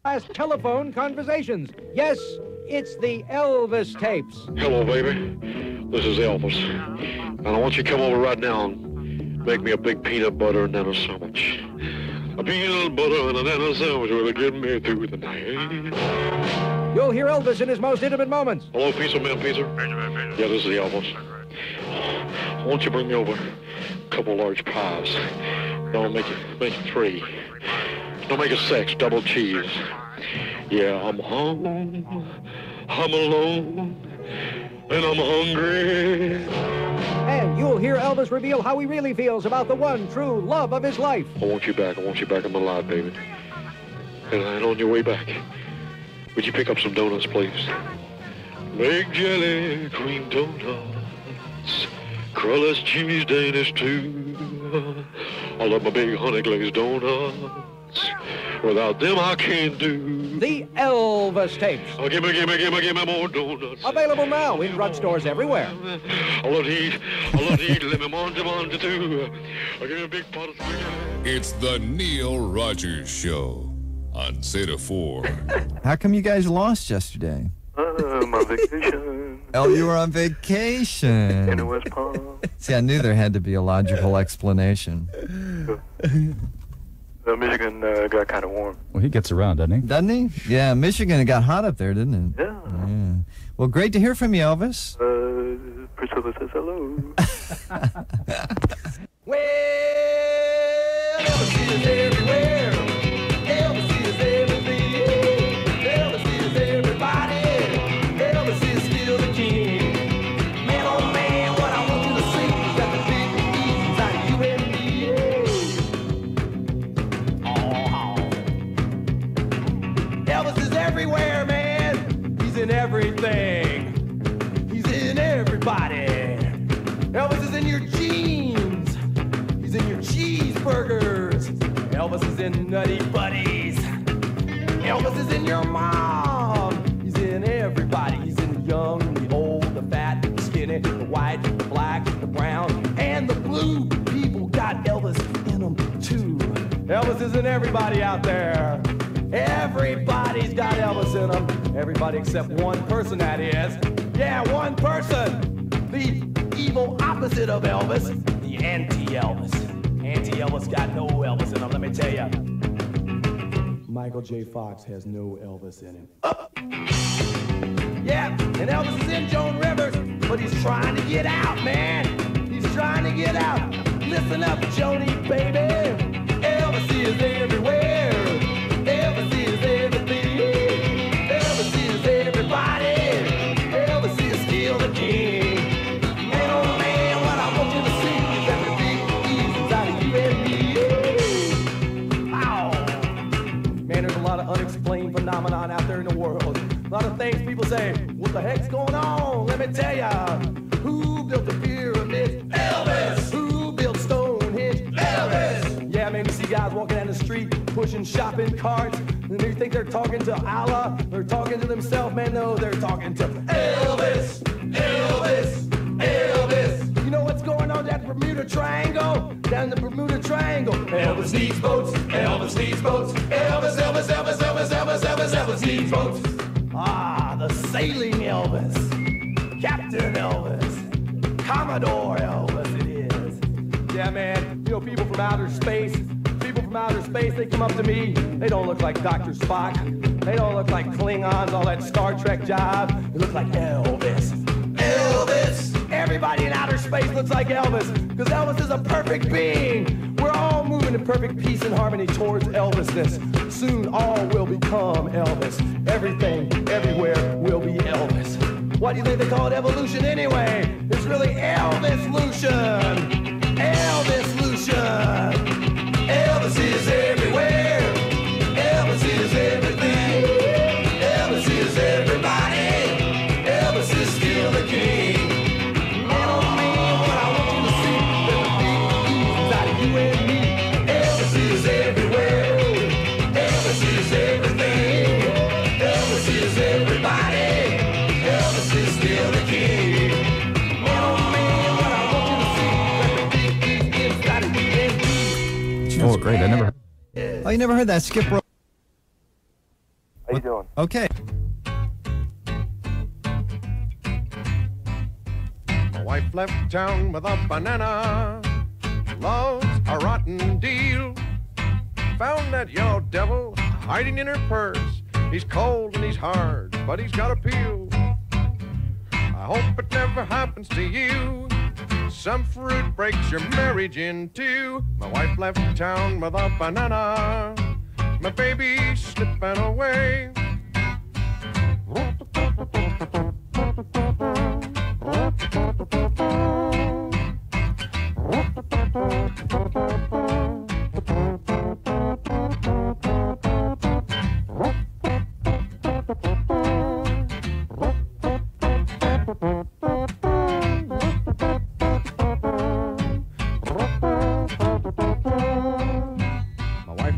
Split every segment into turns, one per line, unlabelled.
Last telephone conversations. Yes, it's the Elvis tapes.
Hello, baby. This is Elvis. And I want you to come over right now and make me a big peanut butter and then a sandwich. A peanut butter and then a sandwich will get me through the night.
You'll hear Elvis in his most intimate moments.
Hello, pizza man, pizza? Yeah, this is the Elvis. Won't you bring me over a couple large pies? Don't make it 3. Don't make it 6, double cheese. Yeah, I'm home, I'm alone, and I'm hungry.
And you'll hear Elvis reveal how he really feels about the one true love of his life.
I want you back in my life, baby. And on your way back, would you pick up some donuts, please? Big jelly, cream donuts, crustless cheese, Danish too. I love my big honey glazed donuts. Without them, I can't do.
The Elvis tapes.
Oh, give me more donuts.
Available now in drugstores everywhere.
I love to eat. Let me monte too. Give me a big pot of spaghetti.
It's the Neil Rogers Show on Zeta 4.
How come you guys lost yesterday?
I'm on vacation.
Oh, you were on vacation.
In West Palm.
See, I knew there had to be a logical explanation.
Michigan got kind of warm.
Well, he gets around, doesn't he?
Doesn't he? Yeah, Michigan, it got hot up there, didn't it?
Yeah.
Well, great to hear from you, Elvis.
Priscilla says hello.
Well, Elvis is everywhere. Elvis is everything. Elvis is everybody. Elvis is still the king. Man, oh man, what I want you to see is that the big ease out of you and me. Elvis is everywhere, man. He's in everything. He's in everybody. Elvis is in your jeans. He's in your cheeseburgers. Elvis is in Nutty Buddies. Elvis is in your mom. He's in everybody. He's in the young, the old, the fat, the skinny, the white, the black, the brown, and the blue. People got Elvis in them too. Elvis is in everybody out there. Everybody's got Elvis in them. Everybody except one person, that is. Yeah, one person. The evil opposite of Elvis. The anti-Elvis. Anti-Elvis got no Elvis in him, let me tell you. Michael J. Fox has no Elvis in him. Yeah, and Elvis is in Joan Rivers, but he's trying to get out, man. He's trying to get out. Listen up, Joni, baby. Elvis is everywhere. Elvis is everything. Elvis is everybody. Elvis is still the king. And oh man, what I want you to see is that the big ease out of you and me. Ow. Man, there's a lot of unexplained phenomenon out there in the world. A lot of things people say, what the heck's going on? Let me tell ya. Who built the pyramid? Elvis. Who built Stonehenge? Elvis. Yeah, man, you see guys walking down the street pushing shopping carts, and they think they're talking to Allah. They're talking to themselves, man. No, they're talking to Elvis. Elvis. Elvis. You know what's going on down the Bermuda Triangle? Down the Bermuda Triangle. Elvis needs boats. Elvis needs boats. Elvis, Elvis, Elvis, Elvis, Elvis, Elvis, Elvis needs boats. Ah, the sailing Elvis. Captain Elvis. Commodore Elvis, it is. Yeah, man, you know, people from outer space, they come up to me. They don't look like Dr. Spock. They don't look like Klingons, all that Star Trek job. They look like Elvis. Elvis! Everybody in outer space looks like Elvis, because Elvis is a perfect being. We're all moving in perfect peace and harmony towards Elvisness. Soon all will become Elvis. Everything, everywhere will be Elvis. Why do you think they call it evolution anyway? It's really Elvis-lution. Elvis-lution. Elvis is everywhere. Elvis is everything. Elvis is everybody. Elvis is still the king. And oh man, what I want you to see is that the big ease out of you and me. Elvis is everywhere. Elvis is everything. Elvis is everybody. Elvis is still the king. And oh man, what I want you to see is that the big ease inside of you and me.
Oh, great. I never.
Oh, you never heard that? Skip Rope.
you doing?
Okay.
My wife left town with a banana. Love's a rotten deal. Found that yellow devil hiding in her purse. He's cold and he's hard, but he's got appeal. I hope it never happens to you. Some fruit breaks your marriage in two. My wife left town with a banana. My baby's slipping away.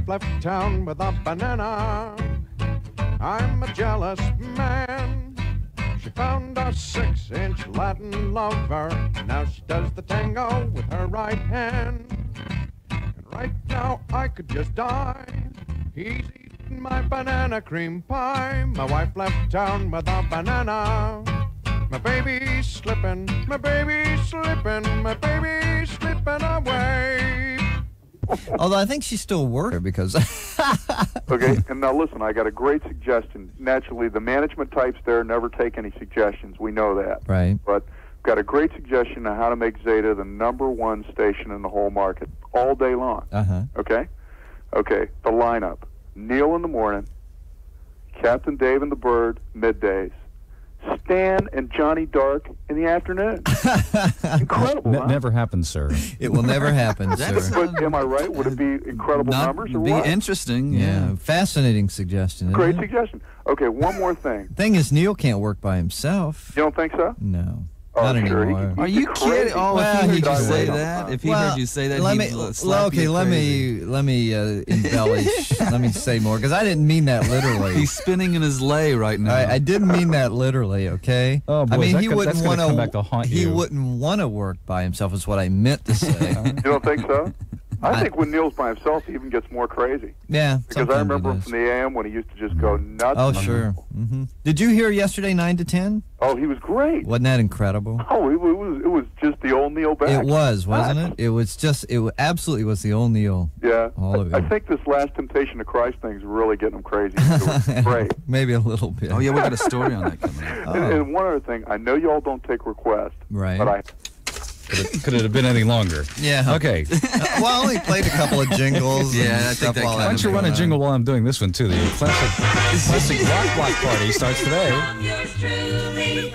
Left town with a banana. I'm a jealous man. She found a 6-inch Latin lover. Now she does the tango with her right hand. And right now I could just die. He's eating my banana cream pie. My wife left town with a banana. My baby's slipping, my baby's slipping, my baby's slipping away.
Although I think she's still working because...
Okay, and now listen, I got a great suggestion. Naturally, the management types there never take any suggestions. We know that.
Right.
But got a great suggestion on how to make Zeta the #1 station in the whole market all day long.
Uh-huh.
Okay? Okay, the lineup. Neil in the morning, Captain Dave and the Bird, middays, Stan and Johnny Dark in the afternoon. Incredible, huh?
Never happened, sir.
It will never happen, sir.
But am I right? Would it be incredible numbers or
be
what?
interesting.
Yeah, fascinating suggestion.
Great
isn't it?
suggestion. Okay, one more thing.
Thing is, Neil can't work by himself.
You don't think so?
No.
Oh,
Not
sure.
anymore.
Are you kidding? Oh,
Well,
if he
he
heard you
just
say
said
that, if he
Well,
heard you say that,
let
he'd
me,
slap you
let
crazy.
me embellish. Let me say more because I didn't mean that literally.
He's spinning in his lay right now.
I didn't mean that literally. Okay.
Oh, boy,
I mean,
that's
he
gonna
wouldn't want
come back to haunt
He
you.
wouldn't want to work by himself. Is what I meant to say.
You don't think so? I think when Neil's by himself, he even gets more crazy.
Yeah.
Because I remember him from the AM when he used to just go nuts.
Oh, sure. Did you hear yesterday 9 to 10?
Oh, he was great.
Wasn't that incredible?
Oh, it was just the old Neil back.
It was, wasn't it? It was just, absolutely was the old Neil.
Yeah.
All of it.
I think this last Temptation of Christ thing's really getting him crazy. It was great.
Maybe a little bit.
Oh, yeah, we got a story on that coming up.
And one other thing, I know y'all don't take requests,
Right.
but I...
Could it have been any longer?
Yeah.
Okay.
Well, I only played a couple of jingles.
Yeah,
and
I think
stuff
that
while
Why don't you run a jingle while I'm doing this one, too? The classic rock block party starts today.
Yours truly,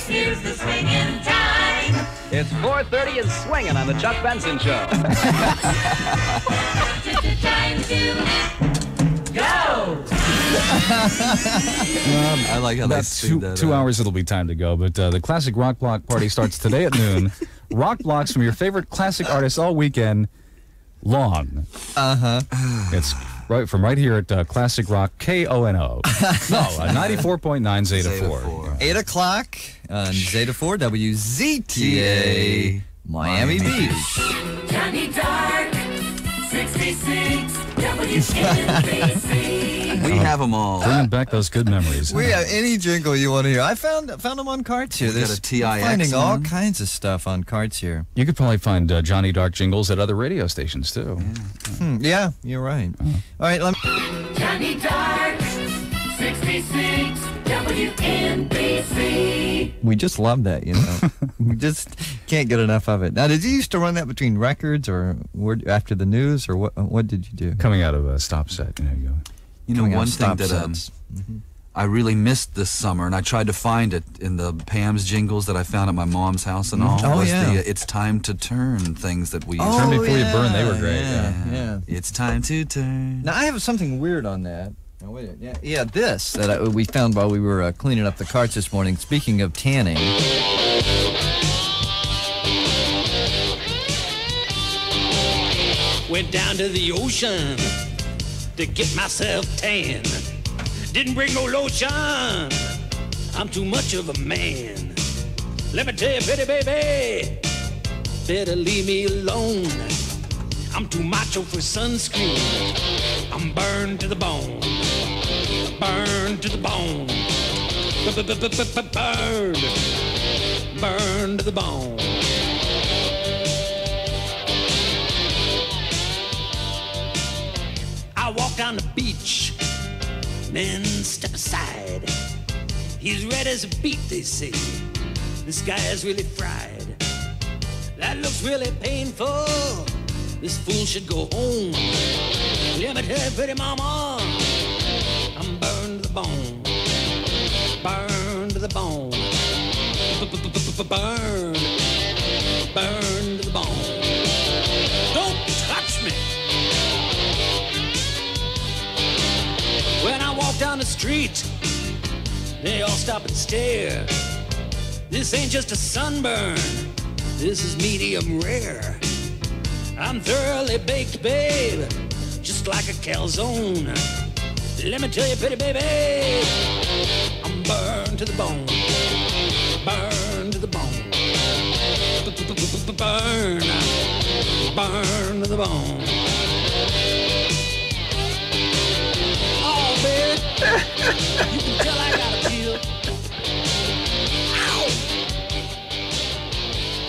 here's the swinging time.
It's 4:30 and swinging on the Chuck Benson Show.
Time to go.
I like how they
About
speed that
two
up.
hours it'll be time to go, but the classic rock block party starts today at noon. Rock blocks from your favorite classic artists all weekend long. It's right here at Classic Rock KONO. No, 94.9 Zeta 4.
8 o'clock on Zeta 4 WZTA Miami Beach.
Johnny Dark, 66, WNBC.
We have them all.
Bringing back those good memories.
We have any jingle you want to hear. I found them on carts here.
We got
There's
a TIX
finding all
one.
kinds of stuff on carts here.
You could probably find Johnny Dark jingles at other radio stations, too.
Yeah, you're right. All right, let me...
Johnny Dark, 66, WNBC.
We just love that, you know. We just can't get enough of it. Now, did you used to run that between records or after the news, or what did you do?
Coming out of a stop set. You know,
You know,
Coming out
one thing
stop
that
sets.
I really missed this summer, and I tried to find it in the Pam's jingles that I found at my mom's house and all.
Oh,
was
yeah.
the "It's time to turn" things that we used
Turn
to.
Before You Burn, they were great.
Yeah.
It's time to turn.
Now, I have something weird on that. Oh, wait, yeah, this that we found while we were cleaning up the carts this morning. Speaking of tanning.
Went down to the ocean to get myself tan. Didn't bring no lotion. I'm too much of a man. Let me tell you, pretty baby, better leave me alone. I'm too macho for sunscreen. I'm burned to the bone. Burn Burn. Burn to the bone. I walk down the beach, men step aside. He's red as a beet, they say. This guy is really fried. That looks really painful. This fool should go home. Let me tell you, pretty mama, I'm burned to the bone. Burned to the bone. Burn. Burn to the bone. Don't touch me. When I walk down the street, they all stop and stare. This ain't just a sunburn. This is medium rare. I'm thoroughly baked, babe, just like a calzone. Let me tell you, pretty baby, I'm burned to the bone. Burned to the bone. Burn. Burn to the bone. Oh, baby, you can tell I got a feel.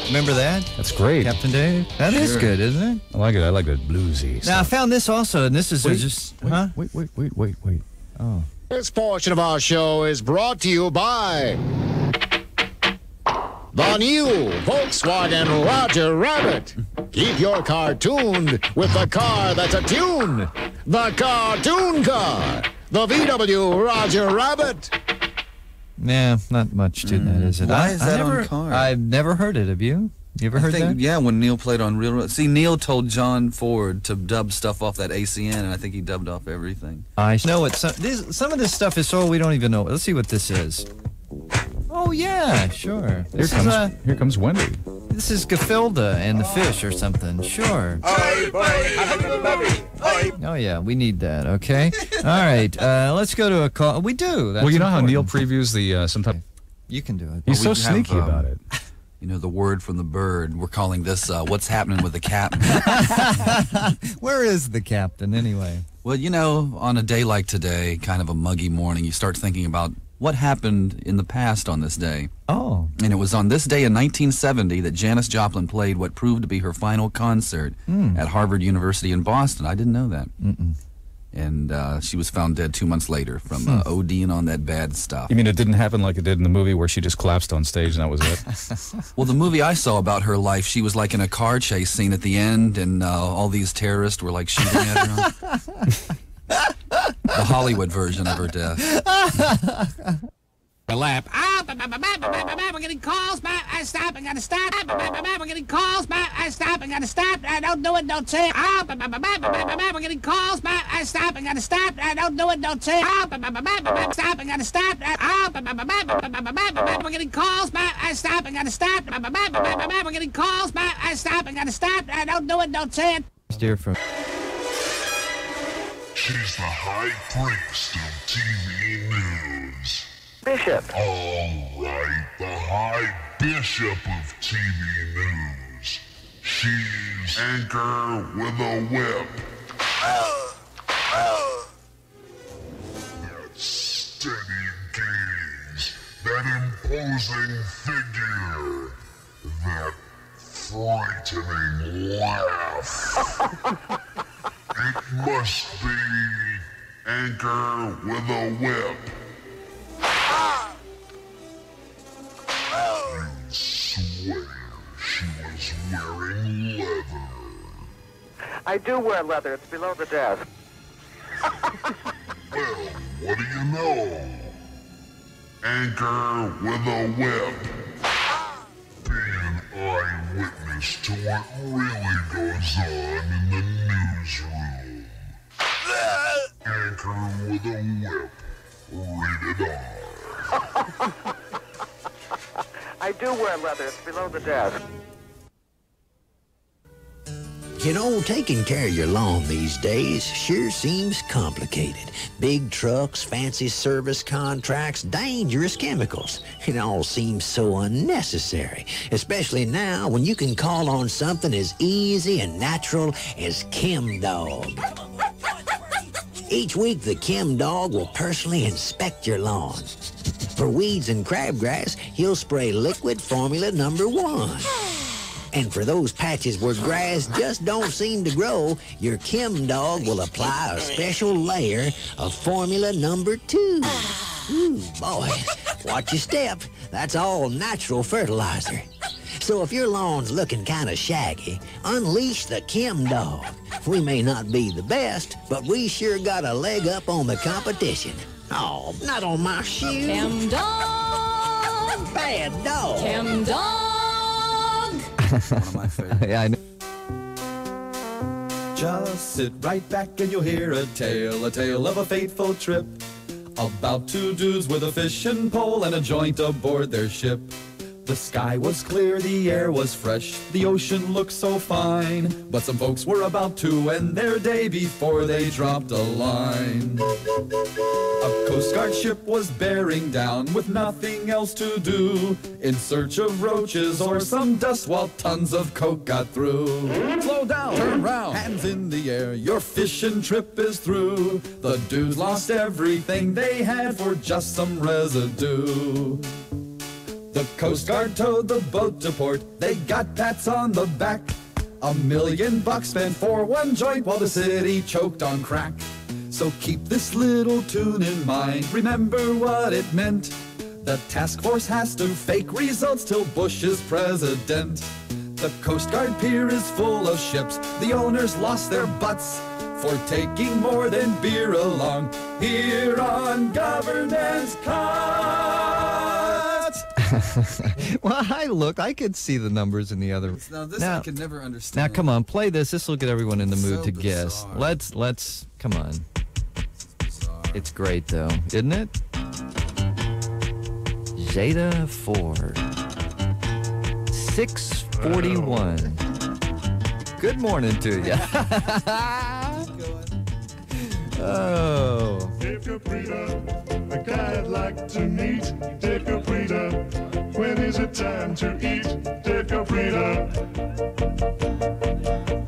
Remember that?
That's great.
Captain Dave? That is good, isn't it?
I like it. I like the bluesy
Now, I
stuff.
found this also, and this is just...
Wait.
Oh.
This portion of our show is brought to you by the new Volkswagen Roger Rabbit. Keep your car tuned with the car that's a tune. The cartoon car. The VW Roger Rabbit.
Yeah, not much to that, is it?
Why is that
never,
on car?
I've never heard it. Have you? You ever heard that?
Yeah, when Neil played on Real... See, Neil told John Ford to dub stuff off that ACN, and I think he dubbed off everything.
I know it. Some of this stuff is so we don't even know. Let's see what this is. Oh, yeah, sure.
Here comes Wendy.
This is Gefilde and the fish or something. Sure. Oh, yeah, we need that, okay? All right, let's go to a call. We do. That's
Well, you know
important.
how Neil previews the sometimes.
You can do it.
He's so
We have,
sneaky about it.
You know, the word from the bird. We're calling this What's Happening with the Captain.
Where is the captain, anyway?
Well, you know, on a day like today, kind of a muggy morning, you start thinking about what happened in the past on this day.
Oh.
And it was on this day in 1970 that Janis Joplin played what proved to be her final concert at Harvard University in Boston. I didn't know that. And she was found dead 2 months later from ODing on that bad stuff.
You mean it didn't happen like it did in the movie where she just collapsed on stage and that was it?
Well, the movie I saw about her life, she was like in a car chase scene at the end, and all these terrorists were like shooting at her. The Hollywood version of her death.
The lap. We're getting calls. I stop. I gotta stop. We're getting calls. I stop. I gotta stop. I don't do it. Don't say it. We're getting calls. I stop. I gotta stop. I don't do it. Don't say it. Stop. I gotta stop. We're getting calls. I stop. I gotta stop. We're getting calls. I stop. I gotta stop. I don't do it. Don't say it.
Steer from.
She's the high priest of TV news.
Bishop.
All right, the high bishop of TV news. She's anchor with a whip. That steady gaze, that imposing figure, that frightening laugh. It must be anchor with a whip. You swear she was wearing leather.
I do wear leather. It's below the desk.
Well, what do you know? Anchor with a whip. Be an eyewitness to what really goes on in the newsroom. Anchor with a whip. Rated R.
I do wear leather. It's below the desk.
You know, taking care of your lawn these days sure seems complicated. Big trucks, fancy service contracts, dangerous chemicals. It all seems so unnecessary, especially now when you can call on something as easy and natural as Chem Dog. Each week, the Chem Dog will personally inspect your lawn. For weeds and crabgrass, he'll spray liquid formula number 1. And for those patches where grass just don't seem to grow, your chem dog will apply a special layer of formula number 2. Ooh, boy, watch your step. That's all natural fertilizer. So if your lawn's looking kind of shaggy, unleash the chem dog. We may not be the best, but we sure got a leg up on the competition. Oh, not on my shoe.
Chem dog.
Bad dog.
Chem dog.
One of my favorites.
Yeah, I know.
Just sit right back and you'll hear a tale of a fateful trip. About 2 dudes with a fishing pole and a joint aboard their ship. The sky was clear, the air was fresh, the ocean looked so fine. But some folks were about to end their day before they dropped a line. A Coast Guard ship was bearing down with nothing else to do, in search of roaches or some dust while tons of coke got through. Slow down, turn round, hands in the air, your fishing trip is through. The dudes lost everything they had for just some residue. The Coast Guard towed the boat to port, they got pats on the back. $1 million spent for one joint while the city choked on crack. So keep this little tune in mind, remember what it meant. The task force has to fake results till Bush is president. The Coast Guard pier is full of ships, the owners lost their butts for taking more than beer along here on government cut.
Well, I could see the numbers in the other.
Now, this I could never understand.
Now, come on, play this. This will get everyone in the mood
So
to guess.
bizarre.
Let's, come on. It's great, though, isn't it? Zeta 4. 641. Good morning to you. Oh.
Dave Caprita, a guy I'd like to meet. Dave Caprita, when is it time to eat? Dave Caprita,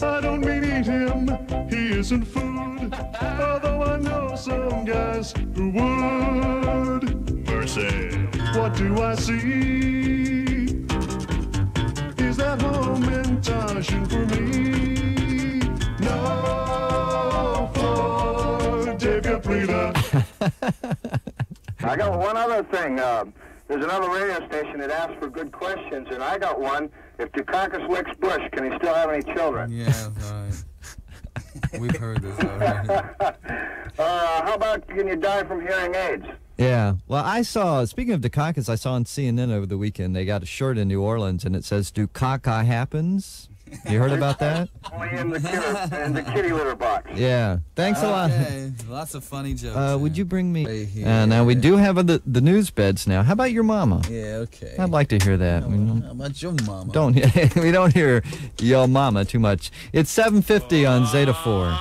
I don't mean eat him, he isn't food. Although I know some guys who would. Mercy, what do I see? Is that home invitation for me? No, for Dave Caprita.
I got one other thing. There's another radio station that asks for good questions, and I got one. If Dukakis licks Bush, can he still have any children?
Yeah, right. We've heard this already.
How about can you die from hearing aids?
Yeah. Well, I saw, speaking of Dukakis, I saw on CNN over the weekend, they got a shirt in New Orleans, and it says, Dukaka happens. You heard about that?
Only in the kitty litter box.
Yeah. Thanks a lot.
Okay, lots of funny jokes.
Would you bring me?
Right here.
Now, we do have the news beds now. How about your mama?
Yeah, okay.
I'd like to hear that.
How about your mama?
We don't hear your mama too much. It's 7:50 on Zeta 4.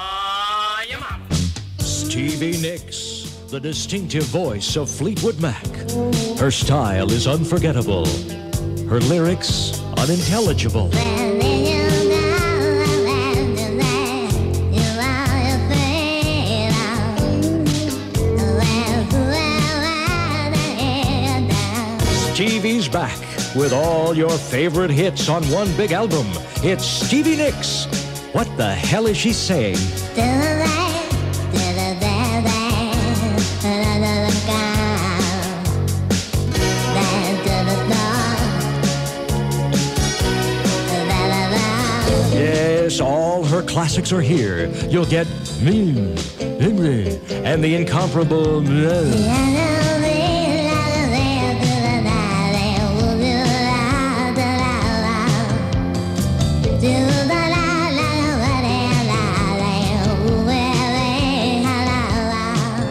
Stevie Nicks, the distinctive voice of Fleetwood Mac. Her style is unforgettable. Her lyrics, unintelligible. Stevie's back with all your favorite hits on one big album. It's Stevie Nicks. What the hell is she saying? Yes, all her classics are here. You'll get Me, Henry, and the incomparable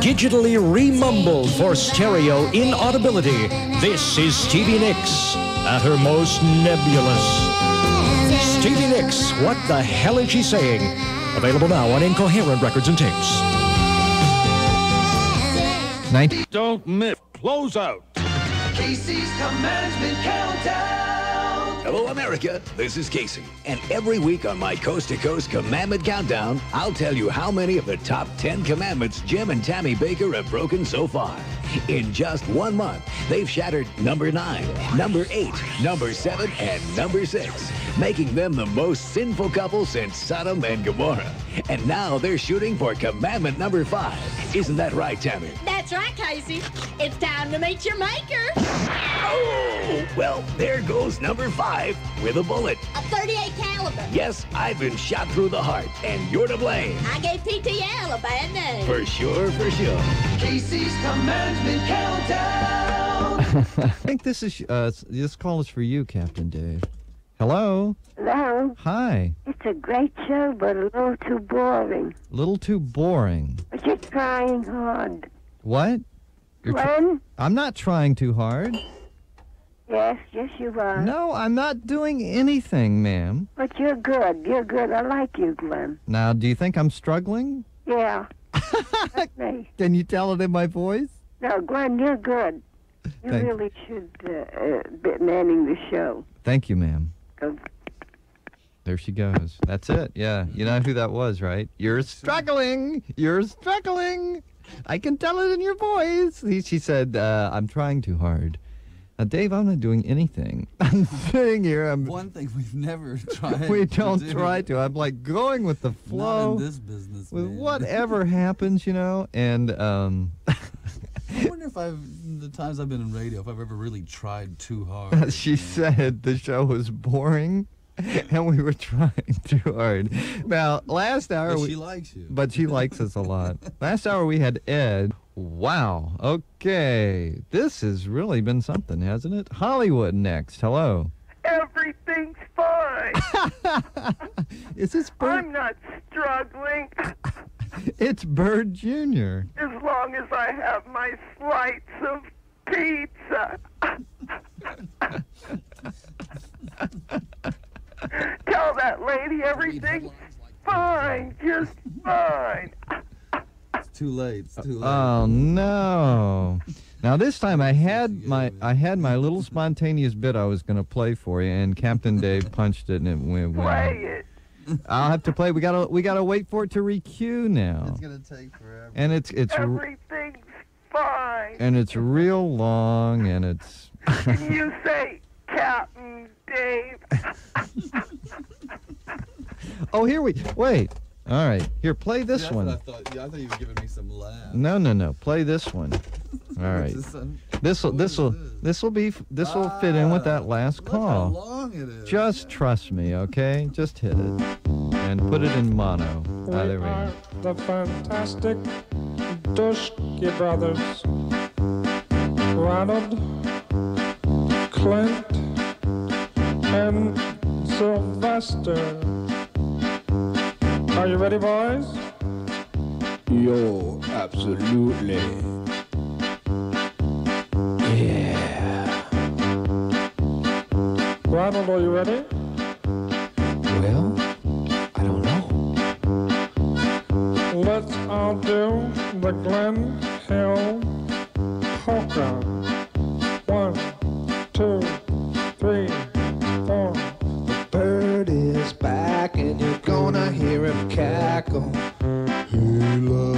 digitally remumbled for stereo inaudibility. This is Stevie Nicks at her most nebulous. Stevie Nicks, what the hell is she saying? Available now on Incoherent Records and Tapes.
Don't miss. Close out.
Casey's Commencement Countdown.
Hello, America. This is Casey. And every week on my Coast to Coast Commandment Countdown, I'll tell you how many of the top 10 commandments Jim and Tammy Baker have broken so far. In just 1 month, they've shattered number 9, number 8, number 7, and number 6, making them the most sinful couple since Sodom and Gomorrah. And now they're shooting for commandment number 5. Isn't that right, Tammy?
That's right, Casey. It's time to meet your maker.
Oh, well, there goes number 5 with a bullet.
A 38 caliber.
Yes, I've been shot through the heart, and you're to blame.
I gave TTL a bad name.
For sure, for sure.
Casey's Commandment Countdown.
I think this call is for you, Captain Dave. Hello?
Hello?
Hi.
It's a great show, but a little too boring.
A little too boring.
But you're trying hard.
What?
Glenn?
I'm not trying too hard.
Yes, you are.
No, I'm not doing anything, ma'am.
But you're good. You're good. I like you, Glenn.
Now, do you think I'm struggling?
Yeah. That's me.
Can you tell it in my voice?
No, Glenn, you're good. You really should be manning the show.
Thank you, ma'am.
Go.
There she goes. That's it. Yeah. You know who that was, right? You're struggling. You're struggling. I can tell it in your voice. She said, I'm trying too hard. Dave, I'm not doing anything. I'm sitting here.
One thing we've never tried.
We don't try to. I'm like going with the flow.
Not in this business,
with
man.
whatever happens, you know. And
I wonder if the times I've been in radio, if I've ever really tried too hard.
She said the show was boring. And we were trying too hard. Now, last hour...
But she likes you.
But she likes us a lot. Last hour we had Ed. Wow. Okay. This has really been something, hasn't it? Hollywood next. Hello.
Everything's fine.
Is this Bird?
I'm not struggling.
It's Bird Jr.
As long as I have my slice of pizza. Tell that lady everything's fine, just fine.
It's too late. It's too late.
Oh no! Now this time I had my little spontaneous bit I was going to play for you, and Captain Dave punched it, and it went.
Play it.
I'll have to play. We gotta wait for it to requeue now.
It's gonna take forever.
And it's
everything's fine.
And it's real long, and it's.
Can you say Captain Dave?
Oh, here we wait. All right, here, play this one.
I thought you were giving me some laughs.
No. Play this one. All right. This will fit in with that last call.
Look how long it is.
Just trust me, okay? Just hit it and put it in mono. There we
are
go.
the fantastic Dushki brothers. Ronald, Clint, and Sylvester. Are you ready, boys?
Yo, absolutely. Yeah.
Ronald, are you ready?
Well, I don't know.
Let's all do the Glen Hill polka. 1, 2, 3, 4.
The bird is back and you're gonna hear him cackle. Hey la,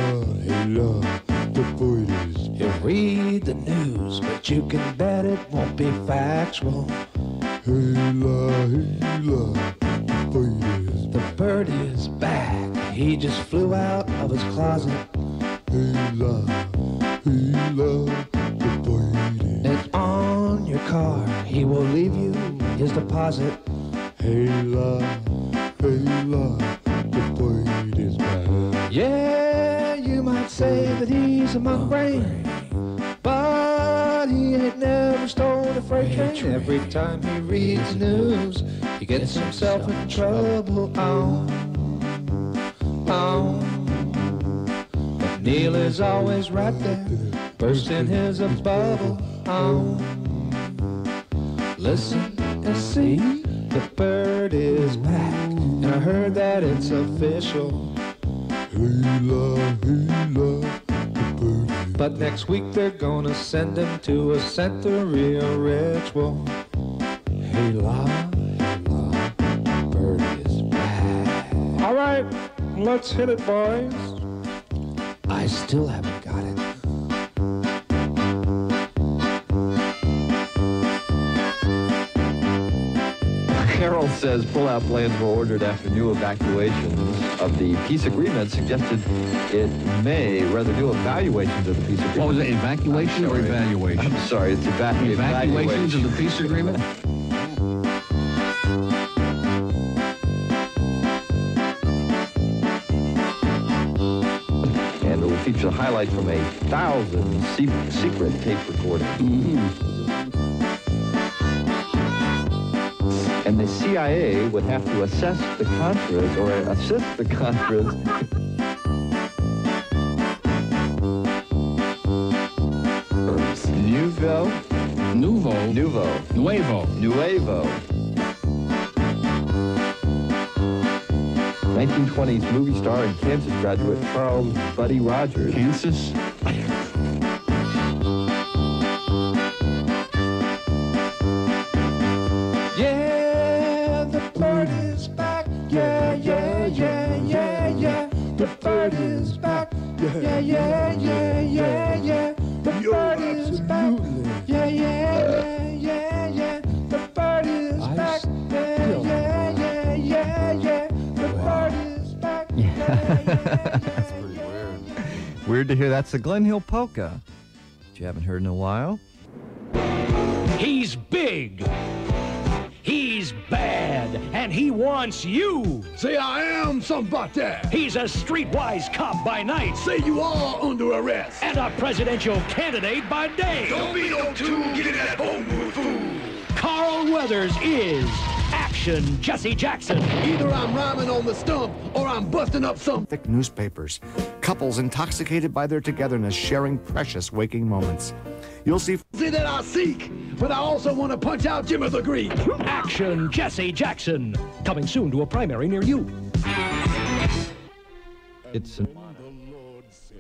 the bird is back. You read the news, but you can bet it won't be factual. Hey la, the bird is back. The bird is back. He just flew out of his closet. Hey la, the bird is. And on your car, he will leave you his deposit. Hey la, the bird is back. Yeah, you might say that he's a mongrel, but he ain't never stolen a freight train. Every time he reads the news, he gets himself in trouble. But Neil is always right there, bursting his bubble. Listen and see, the bird is back, and I heard that it's official. Hey la, the bird is. But next week they're gonna send him to a Santeria ritual. Hey la.
right, let's hit it, boys.
I still haven't got it.
Carol says pull-out plans were ordered after new evacuations of the peace agreement suggested it may, rather new evaluations of the peace agreement.
What was it, evacuation or evaluation?
I'm sorry, it's
Evacuations of the peace agreement?
And it will feature a highlight from 1,000 secret tape recordings. And the CIA would have to assess the Contras, or assist the Contras. Nuevo. 1920s movie star and Kansas graduate Charles Buddy Rogers.
Kansas?
Yeah, the bird is back. Yeah, yeah, yeah, yeah, yeah. The bird is back. Yeah, yeah, yeah, yeah, yeah. The bird is back. Yeah, yeah, yeah, yeah. The bird is back. Yeah, yeah, yeah, yeah, yeah. The bird is back.
That's pretty weird. Weird to hear that's the Glen Hill polka, which you haven't heard in a while.
He's big. He's bad, and he wants you.
Say I am somebody.
He's a streetwise cop by night.
Say you are under arrest.
And a presidential candidate by day.
Don't be no tool, get in that home with fool.
Carl Weathers is Action Jesse Jackson.
Either I'm rhyming on the stump, or I'm busting up some
thick newspapers. Couples intoxicated by their togetherness, sharing precious waking moments. You'll see
that I seek, but I also want to punch out Jimmy the Greek.
Action Jesse Jackson, coming soon to a primary near you.
It's
the Lord said,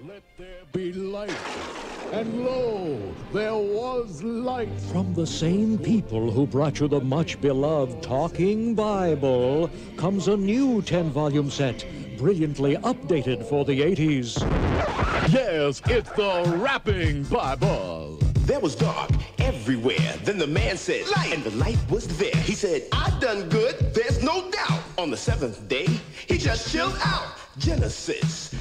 "Let there be light." And lo, there was light.
From the same people who brought you the much-beloved Talking Bible comes a new 10-volume set, brilliantly updated for the 80s.
Yes, it's the Rapping Bible.
There was dark everywhere. Then the man said, light. And the light was there. He said, I done good, there's no doubt. On the seventh day, he just chilled out. Genesis,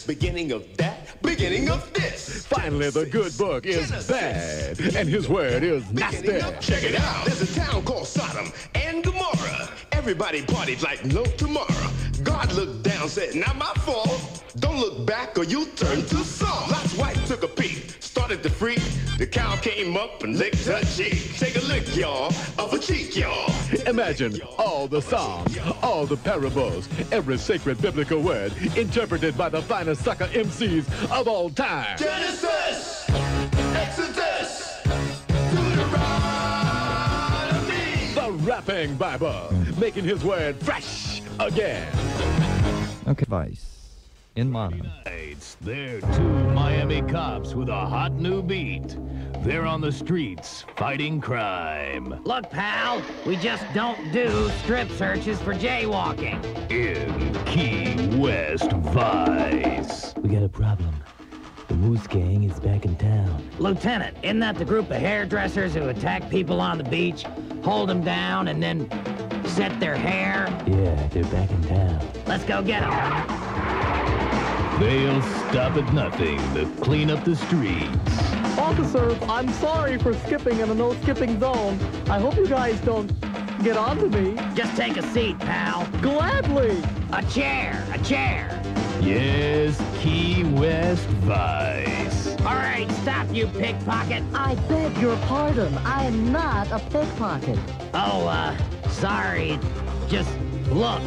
beginning of that, beginning of this.
Finally, the good book is bad, and his word is nasty.
Check it out. There's a town called Sodom and Gomorrah. Everybody partied like no tomorrow. God looked down, said, not my fault. Don't look back or you'll turn to salt. Lot's wife took a peek, started to freak. The cow came up and licked her cheek. Take a lick, y'all, of a cheek, y'all.
Imagine all the Psalms, all the parables, every sacred biblical word interpreted by the finest sucker MCs of all time.
Genesis, Exodus, Deuteronomy.
The Rapping Bible, making his word fresh again.
Okay, Vice. In mono.
They're two Miami cops with a hot new beat. They're on the streets fighting crime.
Look, pal, we just don't do strip searches for jaywalking.
In Key West Vice.
We got a problem. The Moose Gang is back in town. Lieutenant, isn't that the group of hairdressers who attack people on the beach, hold them down, and then set their hair?
Yeah, they're back in town.
Let's go get them.
They'll stop at nothing to clean up the streets.
Officers, I'm sorry for skipping in a no-skipping zone. I hope you guys don't get onto me.
Just take a seat, pal.
Gladly.
A chair.
Yes, Key West Vice.
All right, stop, you pickpocket.
I beg your pardon. I am not a pickpocket.
Oh, sorry. Just look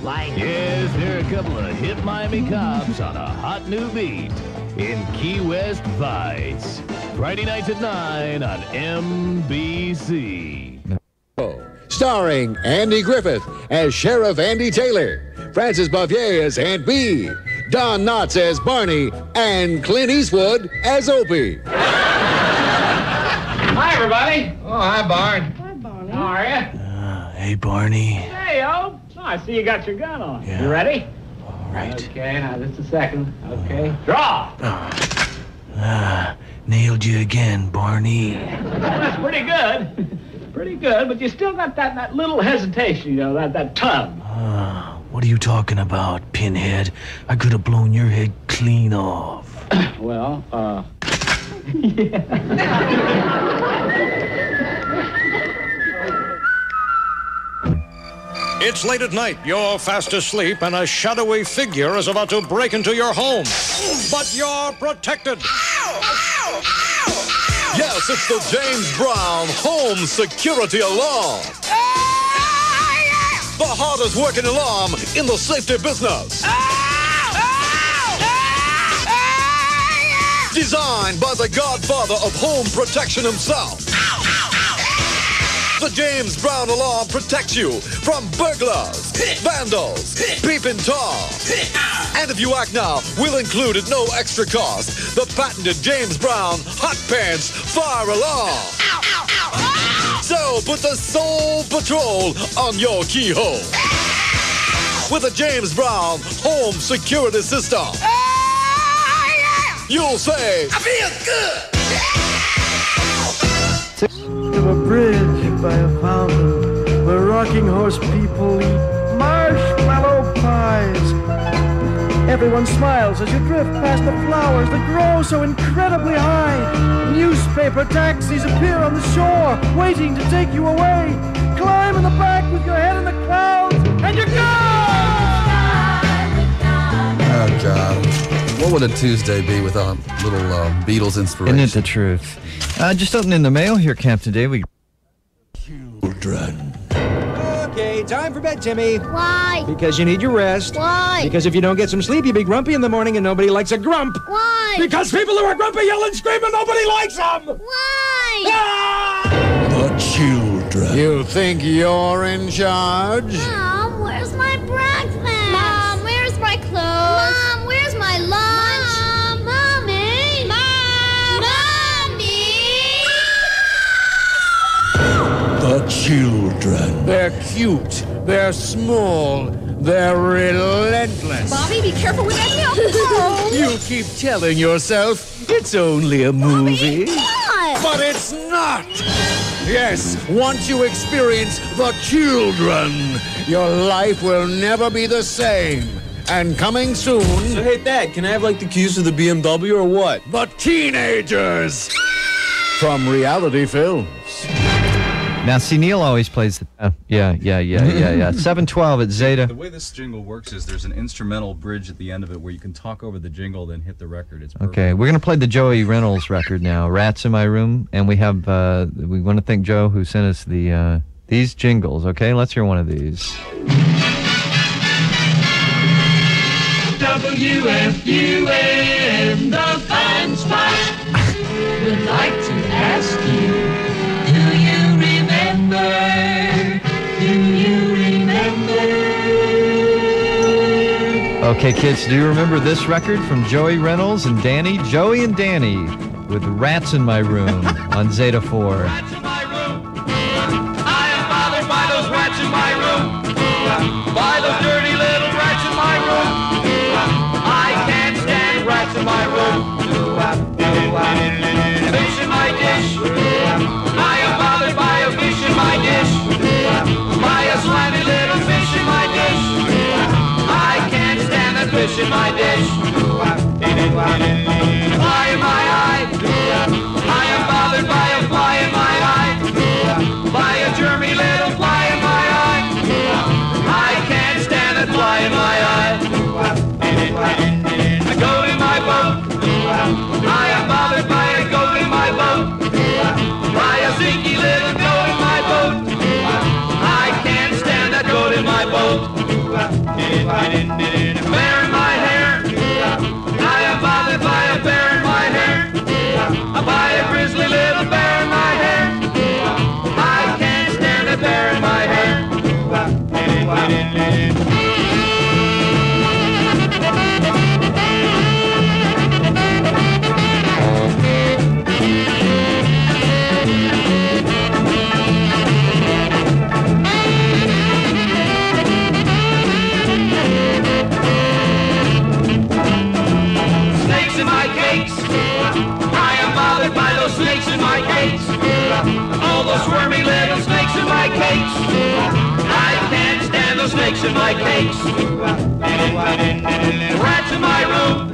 like...
Yes, there are a couple of hip Miami cops on a hot new beat in Key West Vice. Friday nights at 9 on NBC.
Starring Andy Griffith as Sheriff Andy Taylor, Francis Bouvier as Aunt Bee, Don Knotts as Barney, and Clint Eastwood as Opie.
Hi, everybody.
Oh, hi, Barn.
Hi, Barney. How are you?
Hey, Barney.
Hey, Ope.
Oh, I see you got your gun on. Yeah. You ready?
All right.
Okay, now just a second. Okay. Draw!
Nailed you again, Barney.
That's pretty good. Pretty good, but you still got that little hesitation, you know, that tug.
What are you talking about, Pinhead? I could have blown your head clean off.
Well,
It's late at night, you're fast asleep, and a shadowy figure is about to break into your home. But you're protected.
Yes, it's the James Brown Home Security Alarm. The hardest working alarm in the safety business. Designed by the godfather of home protection himself. The James Brown alarm protects you from burglars, vandals, peeping Tom. And if you act now, we'll include at no extra cost the patented James Brown Hot Pants Fire Alarm. So put the Soul Patrol on your keyhole with a James Brown Home Security System. You'll say, I feel good.
To a bridge by a fountain where rocking horse people eat marshmallow pies. Everyone smiles as you drift past the flowers that grow so incredibly high. Newspaper taxis appear on the shore, waiting to take you away. Climb in the back with your head in the clouds, and you're gone!
Oh, God. What would a Tuesday be without little Beatles inspiration?
Isn't it the truth? Just opening the mail here, Captain Dave.
Children. Okay, time for bed, Timmy.
Why?
Because you need your rest.
Why?
Because if you don't get some sleep, you'll be grumpy in the morning, and nobody likes a grump.
Why?
Because people who are grumpy yell and scream, and nobody likes them.
Why?
The children. You think you're in charge?
Mom, where's my breakfast? Mom, where's my clothes? Mom, where's my lunch? Mom, Mommy. Mom, Mommy.
The children. They're cute. They're small. They're relentless.
Bobby, be careful with that milk. Oh.
You keep telling yourself it's only a movie.
Bobby, what?
But it's not. Yes, once you experience the children, your life will never be the same. And coming soon...
So, hey, Dad, can I have, like, the keys to the BMW or what?
The teenagers from reality films.
Now, see, Neil always plays the... Yeah. 712 at Zeta.
The way this jingle works is there's an instrumental bridge at the end of it where you can talk over the jingle, then hit the record. It's perfect.
Okay, we're going to play the Joey Reynolds record now, Rats in My Room, and we have, we want to thank Joe who sent us the these jingles, okay? Let's hear one of these.
WFUN, the fun spot. Would like to ask you, do you remember? Do you remember?
Okay, kids, do you remember this record from Joey Reynolds and Danny? Joey and Danny with Rats in My Room on Zeta 4.
Rats in my room. I am bothered by those rats in my room. By those dirty little rats in my room. I can't stand rats in my room. Fish in my dish. I am bothered by a fish in my dish. By a slimy little fish in my dish. I can't stand that fish in my dish. Fly in my eye. I am bothered by a fly in my eye. By a germy little fly in my eye. I can't stand that fly in my eye. A goat in my boat. I am bothered by a goat in my boat. By a zinky little goat in my boat. I can't stand that goat in my boat. Bear in my hair. I am bothered by a bear in my hair. By a grizzly little bear in my hair. I can't stand a bear in my hair. I am bothered by those snakes in my cakes. All those squirmy little snakes in my cakes. I can't stand those snakes in my cakes. Rats in my room.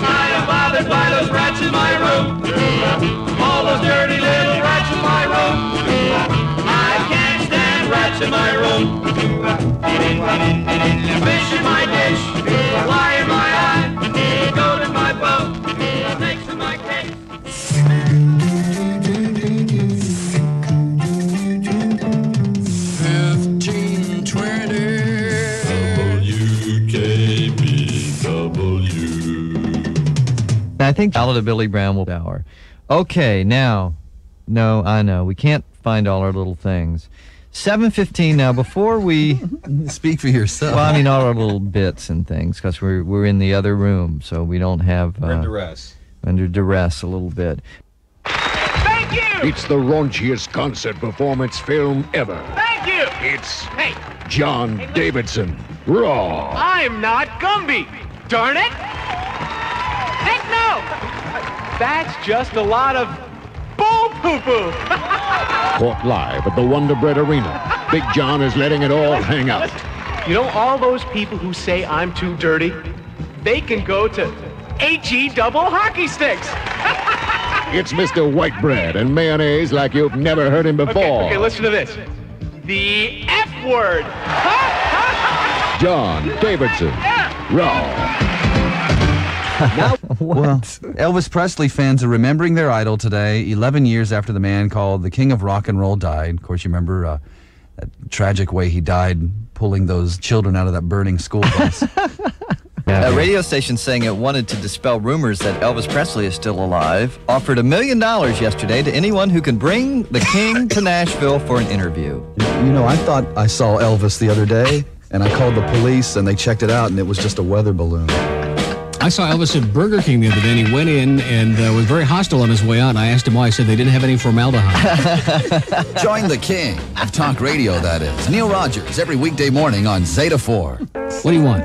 I am bothered by those rats in my room. All those dirty little rats in my room. I can't stand rats in my room. Fish in my dish. Fly in my eye. Goat in my boat. Snakes in my cake.
1520 WKBW.
I think Ballad of Billy Brown will hour. Okay, now, no, I know, we can't find all our little things. 7:15 now, before we...
Speak for yourself.
Well, I mean, all our little bits and things, because we're in the other room, so we don't have...
We're under duress.
Under duress a little bit.
Thank you! It's the raunchiest concert performance film ever.
Thank you!
It's John Davidson, Raw.
I'm not Gumby. Darn it! Heck no! That's just a lot of bull poo-poo.
Caught live at the Wonder Bread Arena. Big John is letting it all hang out.
You know, all those people who say I'm too dirty, they can go to HE double hockey sticks.
It's Mr. White Bread and mayonnaise like you've never heard him before.
Okay, listen to this. The F word.
John Davidson, Raw.
Well, Elvis Presley fans are remembering their idol today, 11 years after the man called the King of Rock and Roll died. Of course, you remember that tragic way he died pulling those children out of that burning school bus.
A radio station saying it wanted to dispel rumors that Elvis Presley is still alive offered $1 million yesterday to anyone who can bring the King to Nashville for an interview.
You know, I thought I saw Elvis the other day, and I called the police, and they checked it out, and it was just a weather balloon.
I saw Elvis at Burger King the other day, and he went in and was very hostile on his way out, and I asked him why. I said they didn't have any formaldehyde.
Join the king of talk radio, that is. Neil Rogers, every weekday morning on Zeta 4.
What do you want?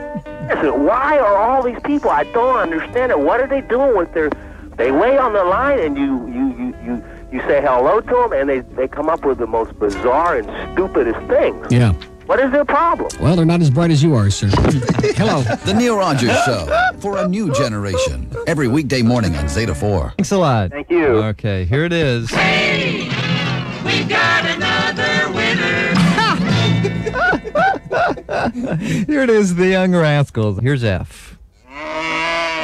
Listen, why are all these people, I don't understand it. What are they doing with their, they lay on the line and you say hello to them, and they come up with the most bizarre and stupidest things.
Yeah.
What is their problem?
Well, they're not as bright as you are, sir. Hello.
The Neil Rogers Show for a new generation. Every weekday morning on Zeta 4.
Thanks a lot.
Thank you.
Okay, here it is.
Hey, we've got another winner.
Here it is, the Young Rascals. Here's F.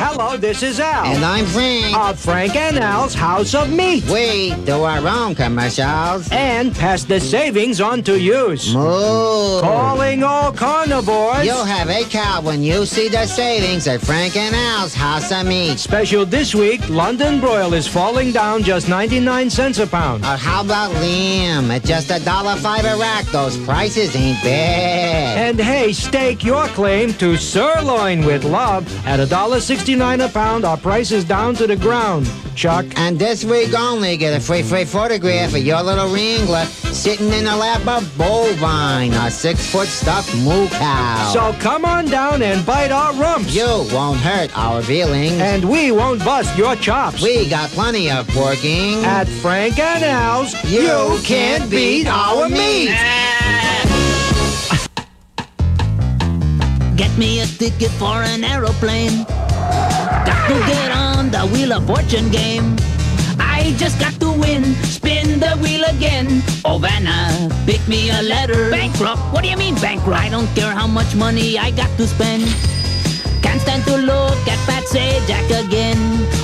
Hello, this is Al.
And I'm Frank.
Of Frank and Al's House of Meat.
We do our own commercials.
And pass the savings on to use.
Moo.
Calling all carnivores.
You'll have a cow when you see the savings at Frank and Al's House of Meat.
Special this week, London broil is falling down just 99 cents a pound.
Or how about lamb at just $1.05 a rack? Those prices ain't bad.
And hey, stake your claim to sirloin with love at $1.69 a pound. Our price is down to the ground, Chuck.
And this week only, get a free photograph of your little wrangler sitting in the lap of Bovine, a 6-foot stuffed moo cow.
So come on down and bite our rumps.
You won't hurt our feelings.
And we won't bust your chops.
We got plenty of porking.
At Frank and Al's,
you can't beat our meat.
Get me a ticket for an aeroplane. Got to get on the Wheel of Fortune game. I just got to win, spin the wheel again. Oh, Vanna, pick me a letter. Bankrupt? What do you mean bankrupt? I don't care how much money I got to spend. Can't stand to look at Pat Sajak again.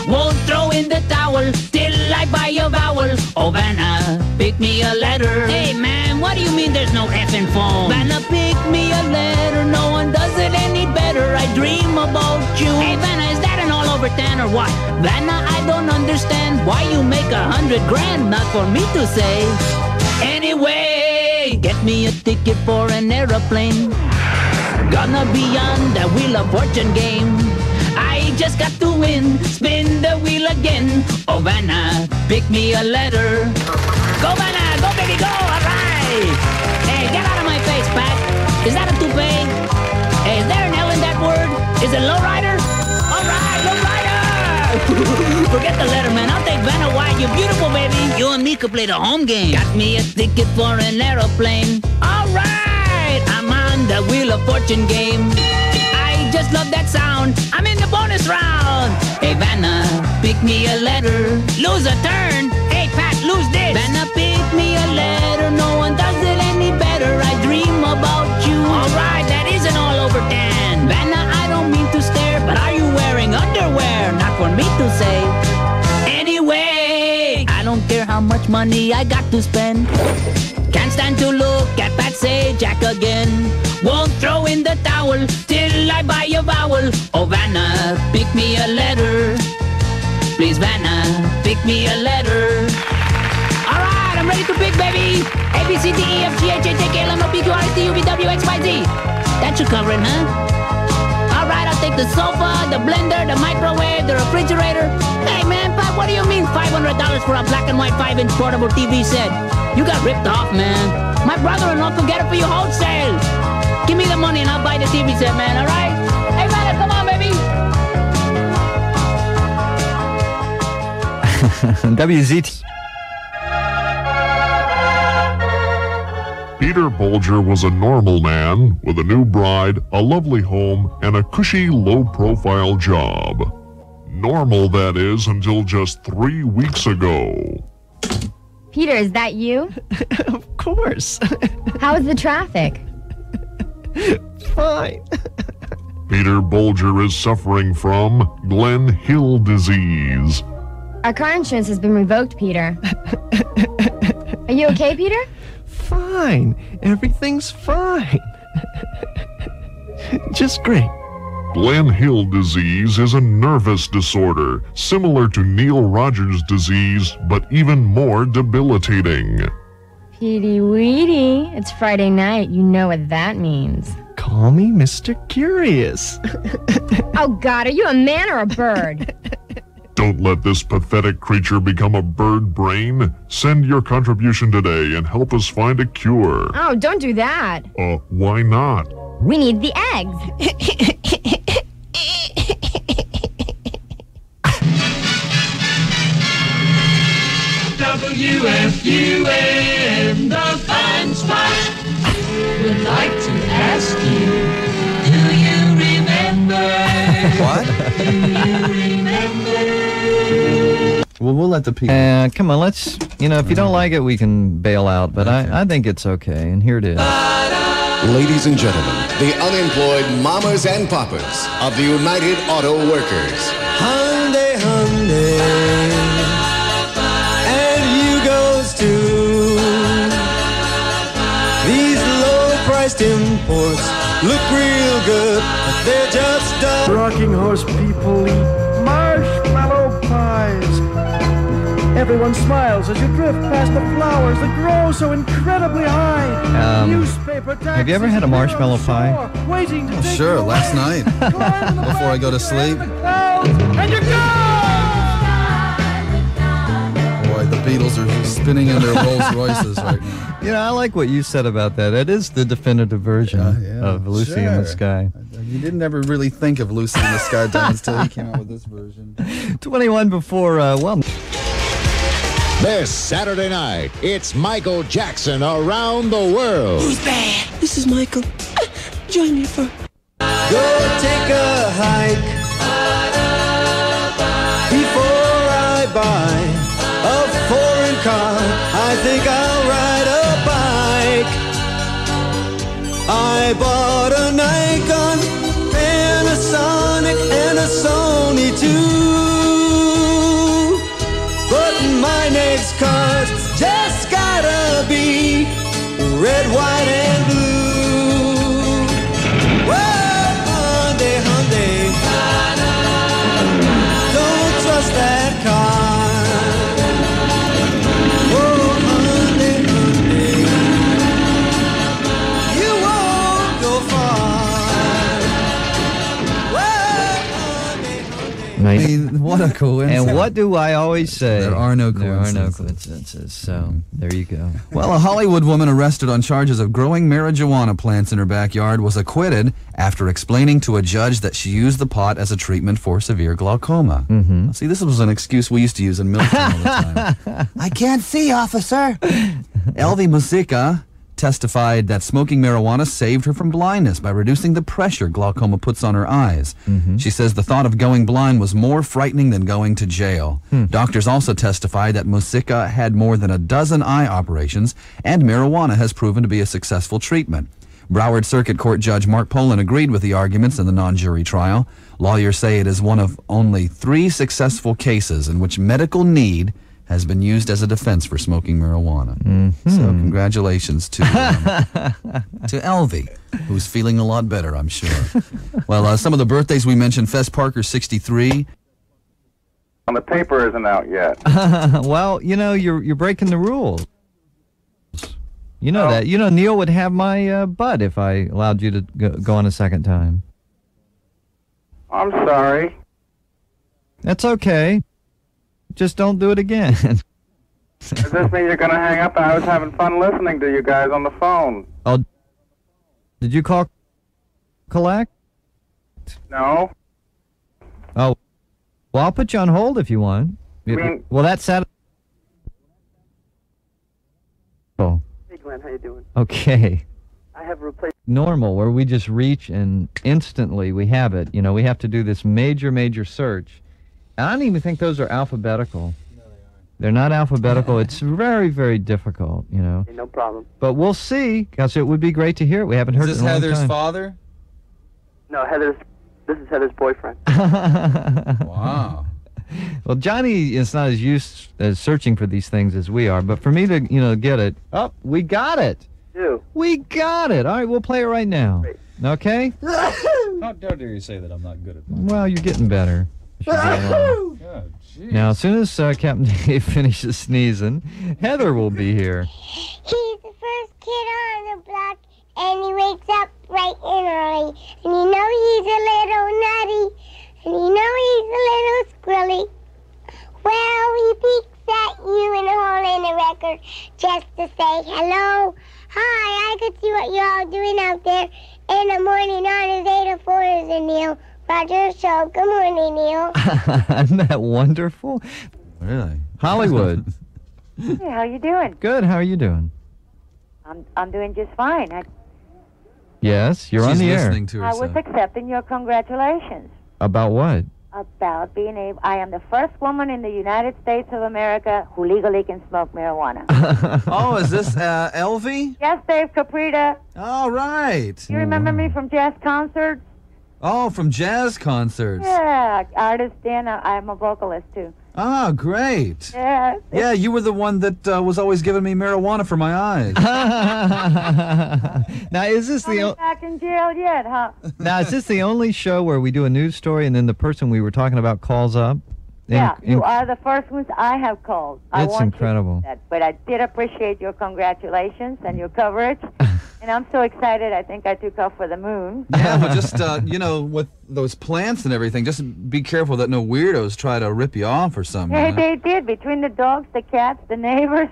Won't throw in the towel till I buy a vowel. Oh, Vanna, pick me a letter. Hey, man, what do you mean there's no effing phone? Vanna, pick me a letter. No one does it any better. I dream about you. Hey, Vanna, is that an all-over 10 or what? Vanna, I don't understand why you make $100 grand. Not for me to say. Anyway, get me a ticket for an aeroplane. Gonna be on the Wheel of Fortune game. I just got to win, spin the wheel again. Oh, Vanna, pick me a letter. Go, Vanna, go, baby, go, all right. Hey, get out of my face, Pat. Is that a toupee? Hey, is there an L in that word? Is it lowrider? All right, lowrider. Forget the Letterman. I'll take Vanna White. You're beautiful, baby. You and me could play the home game. Got me a ticket for an aeroplane. All right, I'm on the Wheel of Fortune game. I just love that sound. I'm in the bonus round. Hey, Vanna, pick me a letter. Lose a turn. Hey, Pat, lose this. Vanna, pick me a letter. No one does it any better. I dream about you. All right, that isn't all over 10. Vanna, I don't mean to stare, but are you wearing underwear? Not for me to say. Anyway, I don't care how much money I got to spend. Can't stand to look at Pat say Jack again. Won't throw in the towel till I buy a vowel. Oh, Vanna, pick me a letter. Please, Vanna, pick me a letter. All right, I'm ready to pick, baby. A, B, C, D, E, F, G, H, I, J, K, L, M, N, O, P, Q, R, S, T, U, V, W, X, Y, Z. That should cover it, huh? All right, I'll take the sofa, the blender, the microwave, the refrigerator. Hey, man, Pat, what do you mean $500 for a black and white 5-inch portable TV set? You got ripped off, man. My brother-in-law could get it for you wholesale. Give me the money and I'll buy the TV set, man, all right? Hey, man, come on, baby.
WZT.
Peter Bolger was a normal man with a new bride, a lovely home, and a cushy, low-profile job. Normal, that is, until just 3 weeks ago.
Peter, is that you?
Of course.
How is the traffic?
Fine.
Peter Bolger is suffering from Glen Hill Disease.
Our car insurance has been revoked, Peter. Are you okay, Peter?
Fine. Everything's fine. Just great.
Glen Hill Disease is a nervous disorder, similar to Neil Rogers disease, but even more debilitating.
Petey Weedy, it's Friday night. You know what that means.
Call me Mr. Curious.
Oh, God, are you a man or a bird?
Don't let this pathetic creature become a bird brain. Send your contribution today and help us find a cure.
Oh, don't do that.
Why not?
We need the eggs.
WFUN, the fun spot. Would like to ask you, do you remember?
What?
Do you remember?
Well, we'll let the people... come on, let's... You know, if you don't like it, we can bail out, but I think it's okay, and here it is.
Ladies and gentlemen, the unemployed mamas and papas of the United Auto Workers.
Hyundai, Hyundai, and you goes too. These low-priced imports look real good, but they're just
Rocking horse people eat marshmallow pies. Everyone smiles as you drift past the flowers that grow so incredibly high.
Have you ever had a marshmallow pie?
Sure, last night. Before I go to sleep.
And you go!
Boy, the Beatles are spinning in their Rolls Royces right now.
You know, I like what you said about that. It is the definitive version of Lucy in the Sky.
You didn't ever really think of Lucy in the Sky, Don, until he came out with this version.
21 before,
This Saturday night, it's Michael Jackson Around the World.
Who's bad? This is Michael. Join me for... Go take a hike before I buy a foreign car. I think I'll ride a bike. I bought a Nikon, Panasonic, and a Sony too. But my next car's just gotta be red, white, and blue. Whoa, Hyundai, Hyundai, don't trust that car. Whoa, Hyundai, Hyundai, you won't go far. Whoa, Hyundai, Hyundai.
I mean,
What a coincidence.
And what do I always say?
There are no
There are no
coincidences.
coincidences. So, there you go.
Well, a Hollywood woman arrested on charges of growing marijuana plants in her backyard was acquitted after explaining to a judge that she used the pot as a treatment for severe glaucoma.
Mm-hmm.
See, this was an excuse we used to use in Milton all the time. I can't see, officer. Elvy Musikka testified that smoking marijuana saved her from blindness by reducing the pressure glaucoma puts on her eyes. She says the thought of going blind was more frightening than going to jail. Doctors also testified that Musikka had more than a dozen eye operations, and marijuana has proven to be a successful treatment. Broward Circuit Court Judge Mark Poland agreed with the arguments in the non-jury trial. Lawyers say it is one of only 3 successful cases in which medical need has been used as a defense for smoking marijuana. So congratulations to Elvy, who's feeling a lot better, I'm sure. Well, some of the birthdays we mentioned, Fess Parker, 63.
The paper isn't out yet.
Well, you know, you're breaking the rules. You know that. You know, Neil would have my butt if I allowed you to go on a second time.
I'm sorry.
That's okay. Just don't do it again.
Does this mean you're going to hang up? I was having fun listening to you guys on the phone.
Oh, did you call collect?
No.
Oh, well, I'll put you on hold if you want. Well, that's Saturday. Oh,
Hey, Glenn, how you doing?
okay.
I have replaced.
Normal, where we just reach and instantly we have it. You know, we have to do this major search. And I don't even think those are alphabetical. No, they aren't. They're not alphabetical. It's very, very difficult, you know.
Hey, no problem.
But we'll see, because it would be great to hear it. We haven't heard it in a long time.
Is this Heather's father?
No, this is Heather's boyfriend.
Wow.
Well, Johnny is not as used as searching for these things as we are, but for me to, you know, get it. Oh, we got it. We got it. All right, we'll play it right now.
Great.
Okay?
How dare you say that I'm not good at that?
Well, you're getting better.
Oh,
Now, as soon as Captain Dave finishes sneezing, Heather will be here.
He's the first kid on the block, and he wakes up bright and early. And you know he's a little nutty, and you know he's a little squirrely. Well, he peeks at you in a hole in the record just to say hello. Hi, I could see what you're all doing out there in the morning on his 8 to 4 is a Neil Rogers show. Good morning, Neil.
Isn't that wonderful?
Really?
Hollywood.
Hey, how you doing?
Good. How are you doing?
I'm doing just fine.
Yes, you're on the air.
Listening to
I was accepting your congratulations
About what?
about being able. I am the first woman in the United States of America who legally can smoke marijuana.
Oh, is this Elvy?
Yes, Dave Caprita.
All right.
You remember me from jazz concerts?
Oh, from jazz concerts.
Yeah, artist, and I'm a vocalist too.
Ah, great.
Yeah.
Yeah, you were the one that was always giving me marijuana for my eyes.
Now, is this the
back in jail yet, huh?
now is this the only show where we do a news story and then the person we were talking about calls up?
Yeah, you are the first ones I have called. I
It's
want
incredible.
You to do that, but I did appreciate your congratulations and your coverage. And I'm so excited, I think I took off for the moon.
Yeah, but just, you know, with those plants and everything, just be careful that no weirdos try to rip you off or something.
Hey,
you know?
they did. Between the dogs, the cats, the neighbors,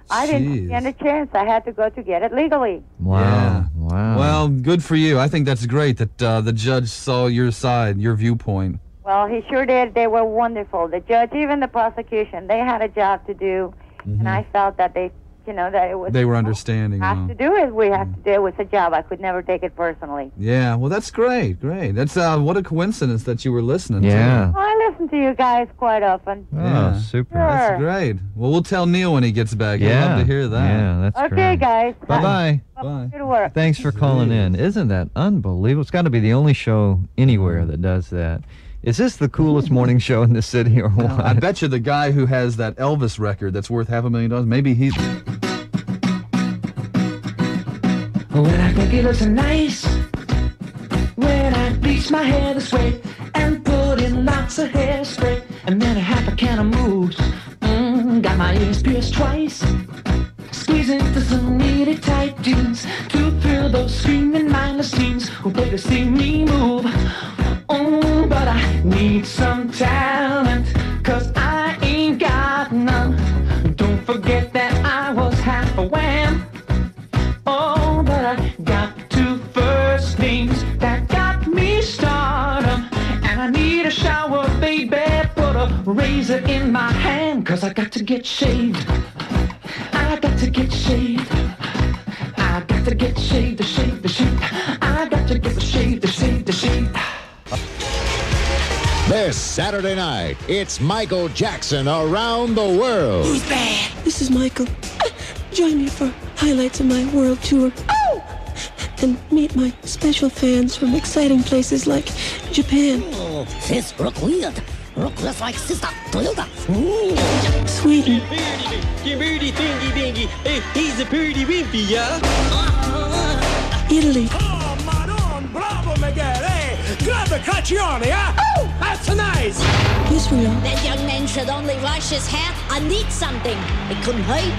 I didn't stand a chance. I had to go to get it legally.
Wow.
Yeah.
Wow.
Well, good for you. I think that's great that the judge saw your side, your viewpoint.
Well, he sure did. They were wonderful. The judge, even the prosecution, they had a job to do. And I felt that they, you know, that it was...
They were understanding.
We have to do it. We have to do it. It was a job. I could never take it personally.
Yeah, well, that's great, great. That's what a coincidence that you were listening
Yeah.
Oh, I listen to you guys quite often.
Oh, super.
That's great. Well, we'll tell Neil when he gets back. He'll
Yeah.
love to hear that.
Yeah, that's
Okay,
great.
guys.
Bye-bye.
Bye.
Good work.
Thanks for calling in. Isn't that unbelievable? It's got to be the only show anywhere that does that. Is this the coolest morning show in the city or what?
I bet you the guy who has that Elvis record that's worth $500,000, maybe he's...
When I think it looks nice, when I bleach my hair this way and put in lots of hairspray and then a half a can of moves, got my ears pierced twice, squeeze into some really tight jeans to thrill those screaming mindless teens who pay to see me move. Oh, but I need some talent. razor in my hand, 'cause I got to get shaved. I got to get shaved. I got to get shaved, to shave, to shave. I got to get shaved, to shave, to shave.
This Saturday night, it's Michael Jackson Around the World.
Who's bad? This is Michael. Join me for highlights of my world tour. Oh! And meet my special fans from exciting places like Japan.
Oh, sis, rock weird. Rock just like sister Toyota.
Sweden.
Birdie, thingy, dingy. Hey, he's a pretty wimpy, yeah?
Italy.
Oh, Madonna, bravo, Miguel. Hey, grab the caccione, huh? Oh, that's nice.
Israel.
That young man should only wash his hair and eat something. It couldn't hurt.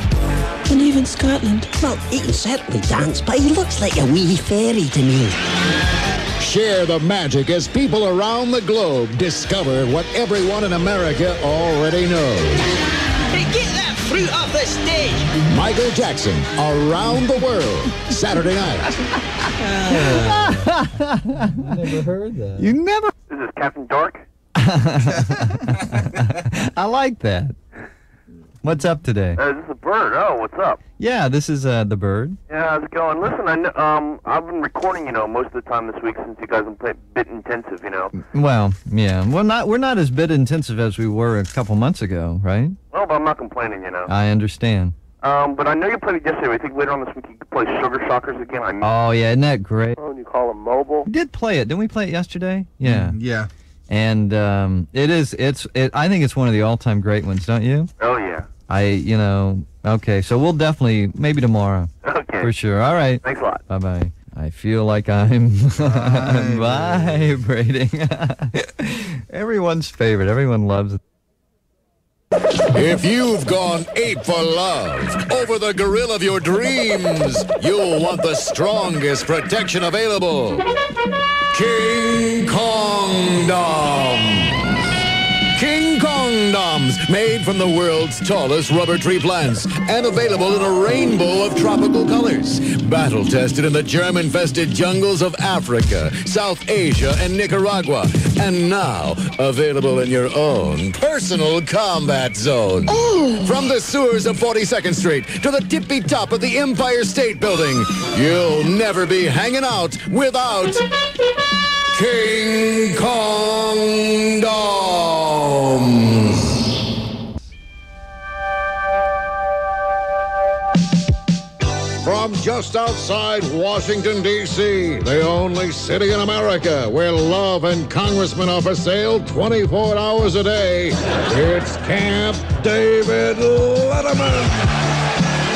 And even Scotland. Well, he can certainly dance, but he looks like a wee fairy to me.
Share the magic as people around the globe discover what everyone in America already knows.
Hey, get that fruit off the stage.
Michael Jackson, Around the World, Saturday night.
Never heard that. You never.
This is Captain Dark.
I like that. What's up today?
This is a bird. Oh, what's up?
Yeah, this is the bird.
Yeah, how's it going? Listen, I've been recording, most of the time this week since you guys have been a bit intensive,
Well, yeah. Well, we're not as bit intensive as we were a couple months ago, right?
Well, but I'm not complaining,
I understand.
But I know you played it yesterday. I think later on this week you could play Sugar Shockers again.
Oh, yeah, isn't that great?
Oh, and you call them mobile.
We did play it. Didn't we play it yesterday? Yeah.
Yeah.
And I think it's one of the all-time great ones, don't you?
Oh, yeah.
Okay, so we'll definitely, maybe tomorrow.
Okay.
For sure. All right.
Thanks a lot.
Bye-bye. I feel like I'm vibrating. Everyone's favorite. Everyone loves it.
If you've gone ape for love over the gorilla of your dreams, you'll want the strongest protection available. King Kongdoms. King Kongdoms, made from the world's tallest rubber tree plants and available in a rainbow of tropical colors. Battle-tested in the germ-infested jungles of Africa, South Asia, and Nicaragua. And now, available in your own personal combat zone.
Oh.
From the sewers of 42nd Street to the tippy top of the Empire State Building, you'll never be hanging out without King Kongdoms. From just outside Washington, D.C., the only city in America where love and congressmen are for sale 24 hours a day, it's Camp David Letterman.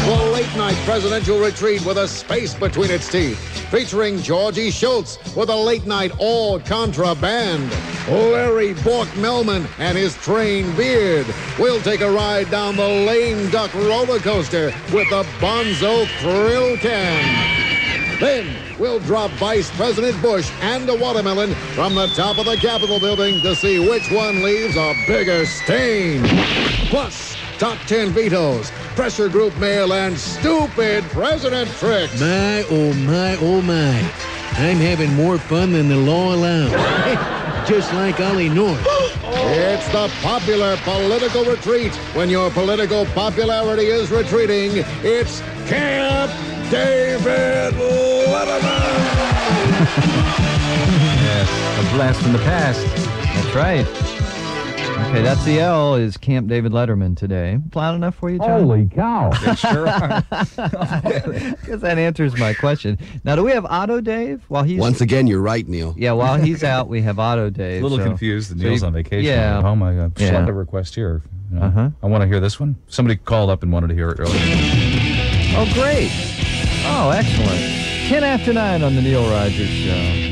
The late-night presidential retreat with a space between its teeth, featuring Georgie Schultz with a late-night all-contra band. Larry Bork-Melman and his trained beard will take a ride down the lame duck roller coaster with the Bonzo Thrill Can. Then we'll drop Vice President Bush and a watermelon from the top of the Capitol building to see which one leaves a bigger stain. Plus, top 10 vetoes, pressure group mail, and stupid president tricks.
My, oh my, oh my. I'm having more fun than the law allows. Just like Ollie North.
It's the popular political retreat. When your political popularity is retreating, it's Camp David Letterman.
Yes, a blast from the past. That's right. Okay, that's the L is Camp David Letterman today. Loud enough for you, John?
Holy cow.
They sure are. Because that answers my question. Now, do we have Otto Dave?
Once again, you're right, Neil.
Yeah, while he's out, we have Otto Dave.
A little confused that Neil's on vacation.
Yeah.
Oh, my God.
Yeah.
Slide a request here. I want to hear this one. Somebody called up and wanted to hear it earlier.
Oh, great. Oh, excellent. 10 after 9 on the Neil Rogers Show.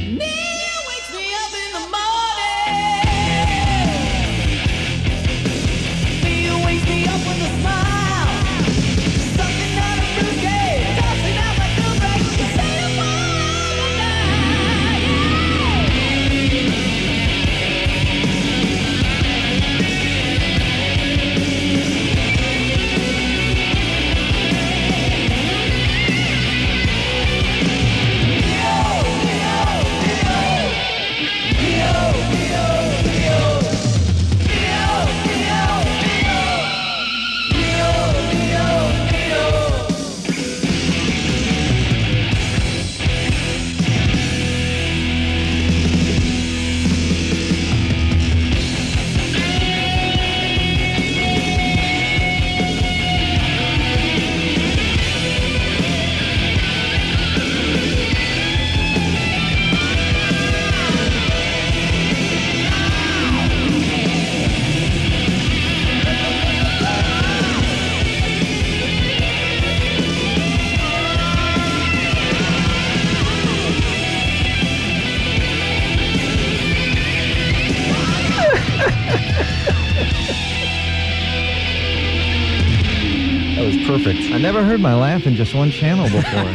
was perfect. I never heard my laugh in just one channel before.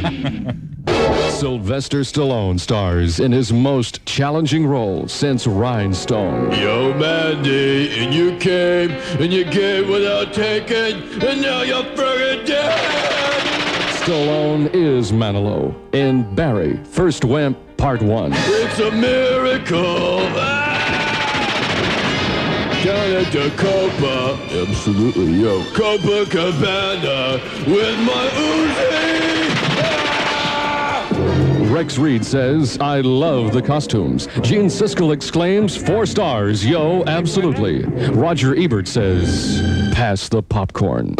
Sylvester Stallone stars in his most challenging role since Rhinestone.
Yo, Mandy, and you came without taking, and now you're friggin' dead!
Stallone is Manilow in Barry, First Wimp, Part 1.
It's a miracle! Down at the Copa, absolutely, yo, Copacabana, with my Uzi!
Rex Reed says, I love the costumes. Gene Siskel exclaims, 4 stars, yo, absolutely. Roger Ebert says, pass the popcorn.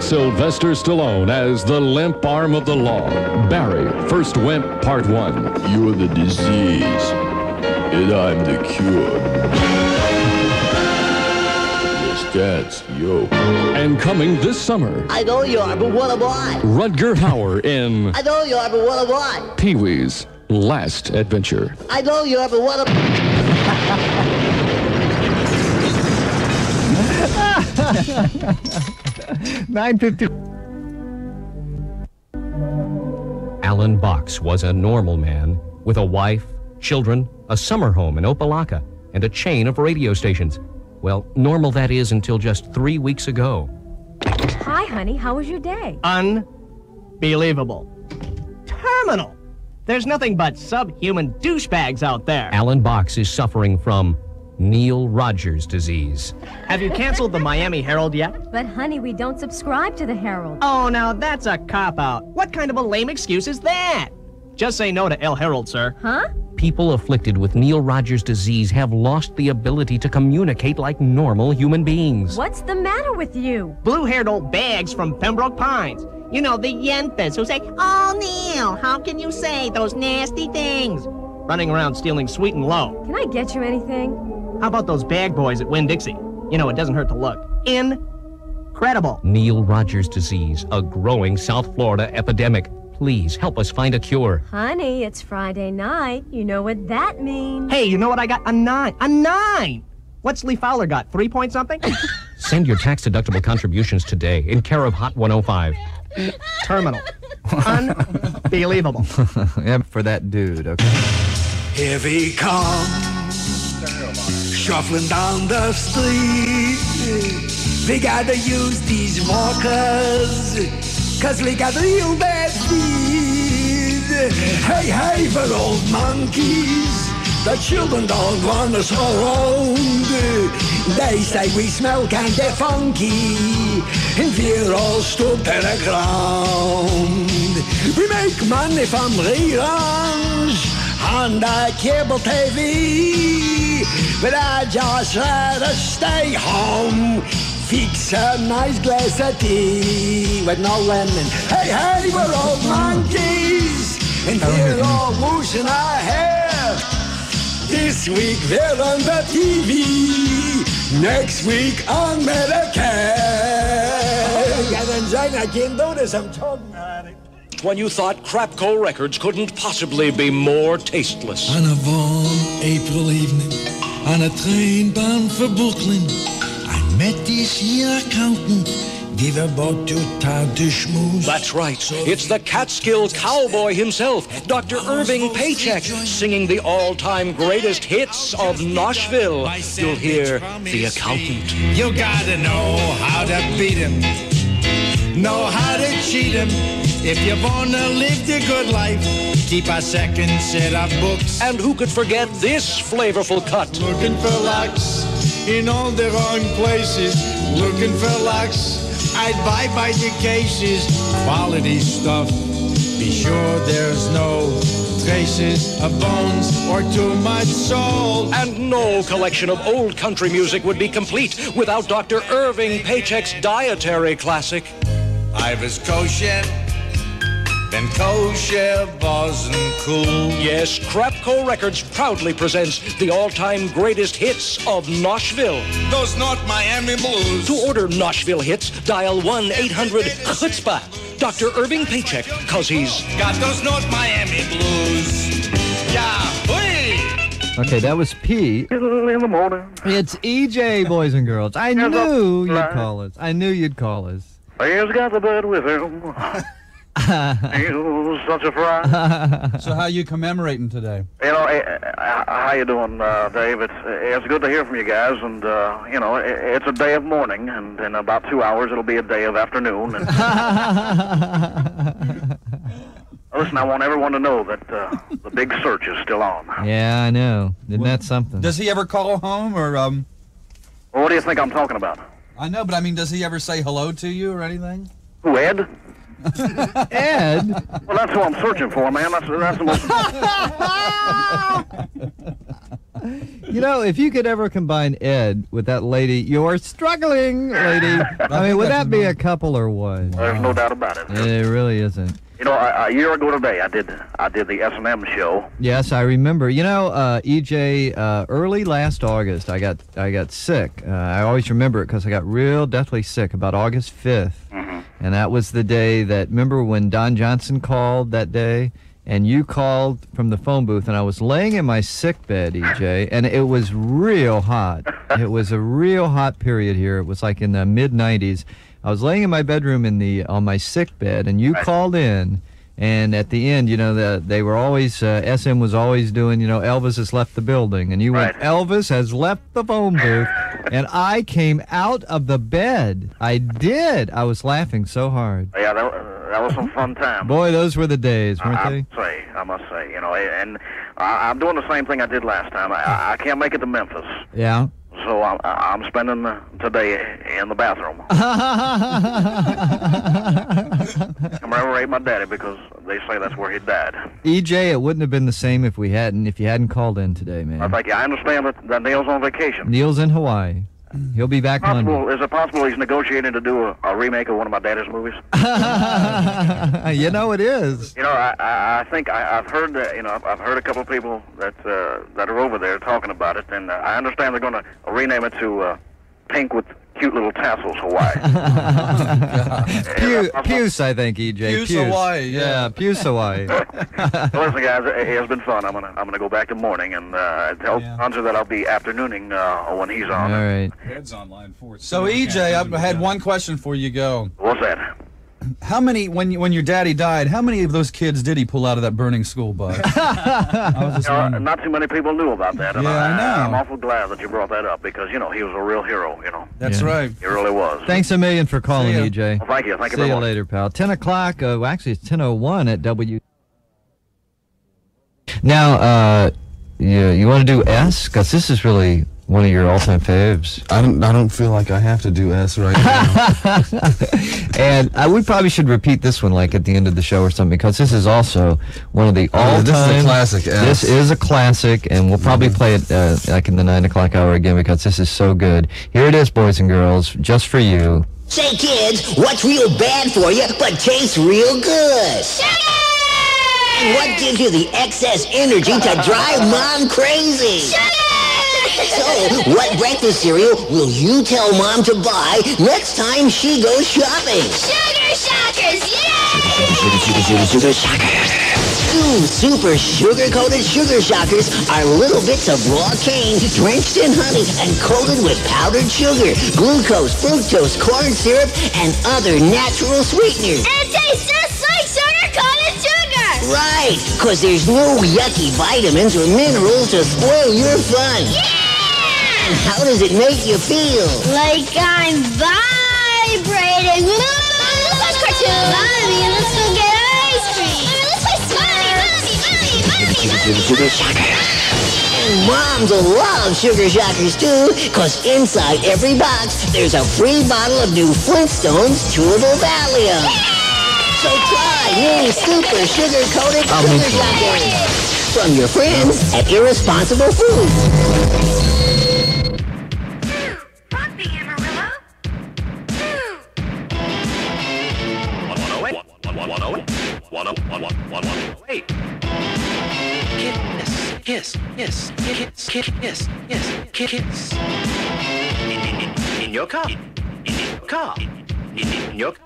Sylvester Stallone as the limp arm of the law. Barry, First Wimp, Part 1.
You're the disease, and I'm the cure. Yes, yo.
And coming this summer,
I know you are, but what am I?
Rutger Hauer in
I know you are, but what am I?
Pee-wee's Last Adventure.
I know you are, but what am
9:50.
Alan Box was a normal man with a wife, children, a summer home in Opelika, and a chain of radio stations. Well, normal that is until just 3 weeks ago.
Hi, honey. How was your day?
Unbelievable. Terminal. There's nothing but subhuman douchebags out there.
Alan Box is suffering from Neil Rogers disease.
Have you canceled the Miami Herald yet?
But, honey, we don't subscribe to the Herald.
Oh, now that's a cop-out. What kind of a lame excuse is that? Just say no to El Herald, sir.
Huh?
People afflicted with Neil Rogers disease have lost the ability to communicate like normal human beings.
What's the matter with you?
Blue-haired old bags from Pembroke Pines. You know, the yentas who say, oh, Neil, how can you say those nasty things? Running around stealing sweet and low.
Can I get you anything?
How about those bag boys at Winn-Dixie? You know, it doesn't hurt to look. Incredible.
Neil Rogers disease, a growing South Florida epidemic. Please help us find a cure.
Honey, it's Friday night. You know what that means.
Hey, you know what I got? A 9. A 9! What's Lee Fowler got? 3 point something?
Send your tax-deductible contributions today in care of Hot 105.
Terminal. Unbelievable.
Yeah, for that dude, okay.
Here he comes, shuffling down the street. We gotta use these walkers, 'cause we got real bad speed. Hey, hey, for old monkeys, the children don't want us around. They say we smell kinda funky, and we're all stood to the ground. We make money from reruns on the cable TV, but I just rather stay home. Fix a nice glass of tea with no lemon. Hey, hey, we're all monkeys, and we're all losing our hair. This week we're on the TV, next week on Medicare. I can't do this, I'm talking about it.
When you thought Crapco Records couldn't possibly be more tasteless.
On a warm April evening, on a train bound for Brooklyn, I met this here accountant, gave about 2 times to schmooze.
That's right. It's the Catskill cowboy himself, Dr. Irving Paycheck, singing the all-time greatest hits of Nashville. You'll hear The Accountant.
You gotta know how to beat him, know how to cheat him. If you wanna live the good life, keep a second set of books.
And who could forget this flavorful cut?
Looking for locks in all the wrong places. Looking for locks, I'd buy by the cases. Quality stuff, be sure there's no traces of bones or too much soul.
And no collection of old country music would be complete without Dr. Irving Paycheck's dietary classic.
I was kosher, then kosher wasn't cool.
Yes, Crapco Records proudly presents the all-time greatest hits of Nashville.
Those North Miami blues.
To order Nashville hits, dial 1-800-CHUTZPAH. Dr. Irving Paycheck, 'cause he's
got those North Miami blues. Yahoo!
Okay, that was P.
In the morning.
It's EJ, boys and girls. I knew you'd call us. I knew you'd call us.
He's got the bed with him. He's such a fright.
So how you commemorating today?
You know, how you doing, Dave? It's good to hear from you guys, and you know, it's a day of mourning, and in about 2 hours it'll be a day of afternoon. And listen, I want everyone to know that the big search is still on.
Yeah, I know. Isn't that something?
Does he ever call home, or
Well, what do you think I'm talking about?
I know, but I mean, does he ever say hello to you or anything?
Who, Ed?
Ed?
Well, that's who I'm searching for, man. That's the most...
You know, if you could ever combine Ed with that lady, you're struggling, lady. I mean, would that be a couple or what?
There's no doubt about it.
It really isn't.
You know, a year ago today, I did the S&M show.
Yes, I remember. You know, EJ, early last August, I got sick. I always remember it because I got real deathly sick about August 5th.
Mm-hmm.
And that was the day that, remember when Don Johnson called that day? And you called from the phone booth, and I was laying in my sick bed, EJ, and it was real hot. It was a real hot period here. It was like in the mid-90s. I was laying in my bedroom on my sick bed, and you called in, and at the end, you know, they were always, SM was always doing, you know, Elvis has left the building, and you went, Elvis has left the phone booth, and I came out of the bed. I did. I was laughing so hard.
Yeah, that was some fun time.
Boy, those were the days, weren't they?
I must say, you know, and I'm doing the same thing I did last time. I can't make it to Memphis.
Yeah.
So I'm spending today in the bathroom. Commemorate my daddy because they say that's where he died.
EJ, it wouldn't have been the same if you hadn't called in today, man.
I think I understand that Neil's on vacation.
Neil's in Hawaii. He'll be back Monday.
Is it possible he's negotiating to do a remake of one of my daddy's movies?
You know it is.
You know, I think I've heard that. You know, I've heard a couple of people that are over there talking about it, and I understand they're going to rename it to Pink with Cute Little Tassels Hawaii.
Puce, I think, EJ.
Puce Hawaii.
Yeah, Puce Hawaii.
Listen, guys, it's been fun. I'm gonna go back to morning and tell Hunter that I'll be afternooning when he's on.
All right.
Ed's on line 4.
So EJ, I had one question for you. Go.
What's that?
How many, when your daddy died, how many of those kids did he pull out of that burning school bus? I was just wondering.
Not too many people knew about that. And
Yeah, I know.
I'm awful glad that you brought that up because, you know, he was a real hero, you know.
That's right.
He really was.
Thanks a million for calling, EJ.
Well, thank you. Thank you
See
very
you
much.
later, pal. 10 o'clock. Actually, it's 10:01 at W. Now, you want to do S? Because this is really one of your all-time faves.
I don't feel like I have to do S right now.
And we probably should repeat this one like at the end of the show or something because this is also one of the all-time.
This is a classic. S.
This is a classic, and we'll probably play it like in the 9 o'clock hour again because this is so good. Here it is, boys and girls, just for you.
Say, kids, what's real bad for you but tastes real good? Sugar! And what gives you the excess energy to drive Mom crazy? Sugar! So, what breakfast cereal will you tell Mom to buy next time she goes shopping? Sugar Shockers, Sugar Shockers. Two super sugar-coated Sugar Shockers are little bits of raw cane drenched in honey and coated with powdered sugar, glucose, fructose, corn syrup, and other natural sweeteners.
It tastes just like sugar-coated sugar!
Right, because there's no yucky vitamins or minerals to spoil your fun.
Yeah!
And how does it make you feel?
Like I'm vibrating. Let's watch cartoons. Mommy, let's go get ice cream. Let's play
Sugar Shockers. And moms will love Sugar Shockers too, because inside every box there's a free bottle of new Flintstones chewable Valium. So try new super sugar-coated Sugar Shockers from your friends at Irresponsible Foods.
Kiss. In your car. In your car.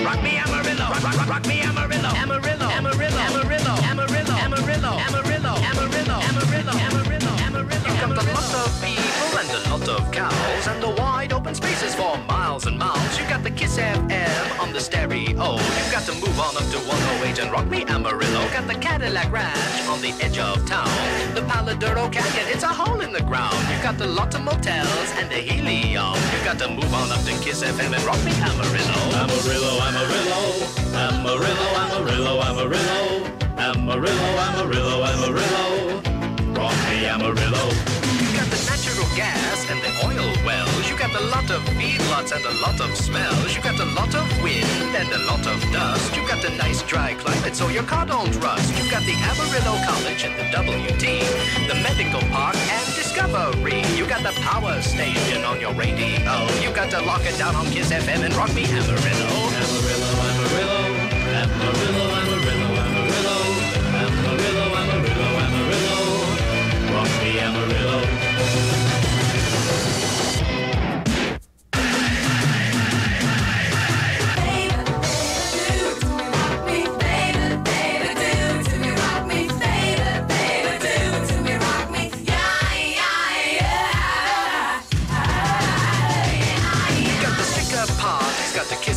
Rock me Amarillo. Rock me Amarillo. Amarillo. Here comes a lot of people and a lot of cows and a wide open
spaces for miles and miles. You got the Kiss FM on the stereo. You got to move on up to 108 and rock me Amarillo. Got the Cadillac Ranch on the edge of town. The Paladuro Canyon, it's a hole in the ground. You got the Lotta Motels and the Helium. You got to move on up to Kiss FM and rock me Amarillo. Amarillo, Amarillo, Amarillo, Amarillo, Amarillo, Amarillo, Amarillo, Amarillo, rock me Amarillo. You got the natural gas and the oil wells. You got a lot of feedlots and a lot of smells. You got a lot of wind and a lot of dust. You got the nice dry climate so your car don't rust. You got the Amarillo College and the WT, the medical park and Discovery. You got the power station on your radio. You got to lock it down on Kiss FM and rock me Amarillo. Amarillo, Amarillo, Amarillo, Amarillo, Amarillo, Amarillo, Amarillo, Amarillo, rock me Amarillo.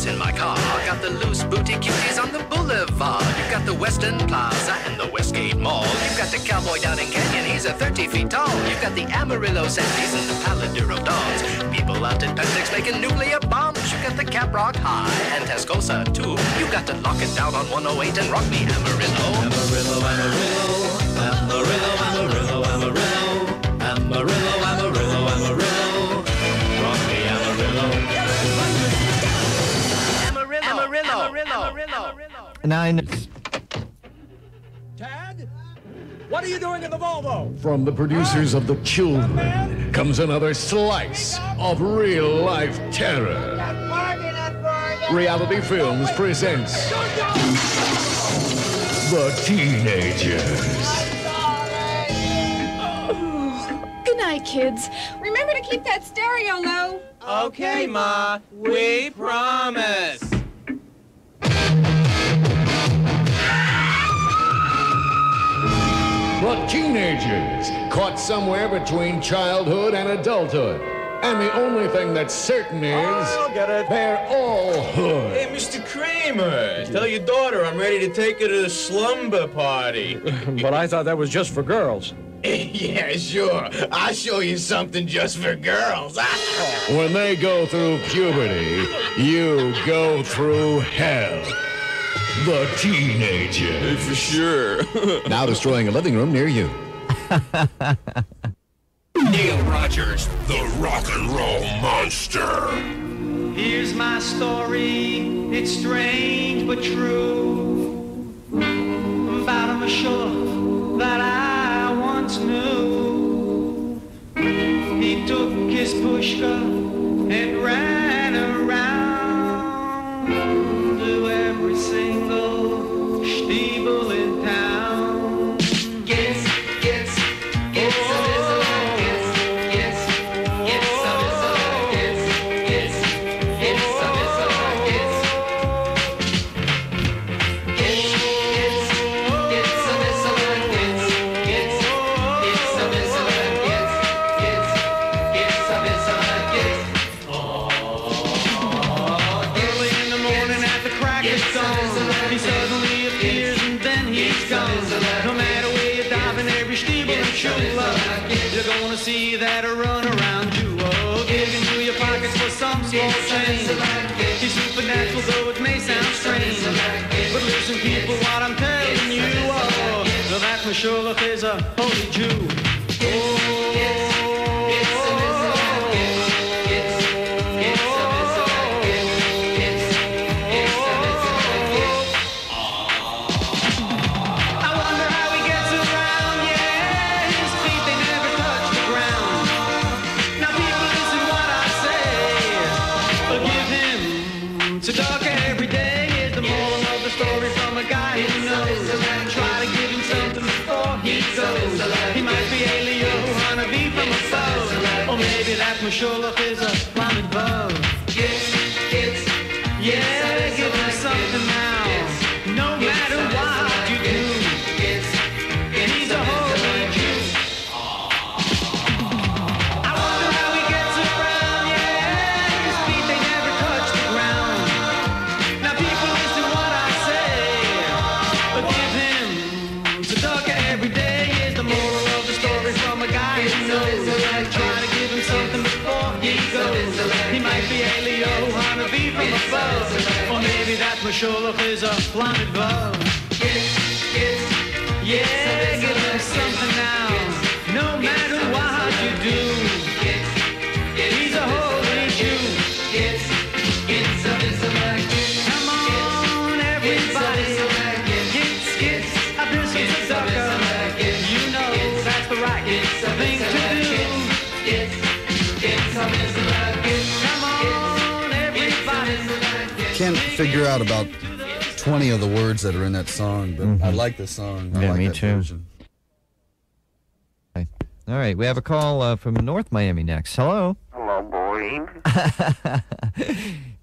In my car, got the loose booty cuties on the boulevard. You got the Western Plaza and the Westgate Mall. You got the cowboy down in Canyon, he's a 30 feet tall. You got the Amarillo Sandies and the Paladuro Dogs. People out in Pentex making nuclear bombs. You got the Caprock High and Tascosa too. You got to lock it down on 108 and rock me Amarillo. Amarillo, Amarillo, Amarillo, Amarillo, Amarillo, Amarillo, Amarillo, Amarillo, rock me Amarillo.
Now I know.
Tad? What are you doing in the Volvo?
From the producers of The Children comes another slice of real-life terror. Reality Films presents The Teenagers.
Good night, kids. Remember to keep that stereo low.
Okay, Ma. We promise.
The Teenagers, caught somewhere between childhood and adulthood. And the only thing that's certain is they're all hood.
Hey, Mr. Kramer, tell your daughter I'm ready to take her to the slumber party.
But I thought that was just for girls.
Yeah, sure. I'll show you something just for girls.
When they go through puberty, you go through hell. The Teenagers.
For sure.
Now destroying a living room near you.
Neil Rogers, the rock and roll monster.
Here's my story, it's strange but true, about a Musikka that I once knew. He took his pushka and ran around to every single stiebel in town. Gets, you're gonna see that Runaround Jew. Oh, dig into your pockets for some small change. He's supernatural, though it may sound strange. But listen, people, what I'm telling you, oh, that Musikka is a holy Jew. Musikka is a flaming bug. Yeah, give me something now. No matter what you do, he's a holy Jew. I wonder how he gets around, yeah. Paleo, honeybee from above. Or maybe that Masholoch is a flamin' bug. Yeah, give him something now. No matter what you do, he's a holy Jew. Come on, everybody. It's a biscuit sucker. You know that's the right thing to do. Come on, everybody.
Can't figure out about 20 of the words that are in that song, but I like the song. I
Yeah,
like
me
that
too.
version.
All right, we have a call from North Miami next. Hello.
Hello, boy.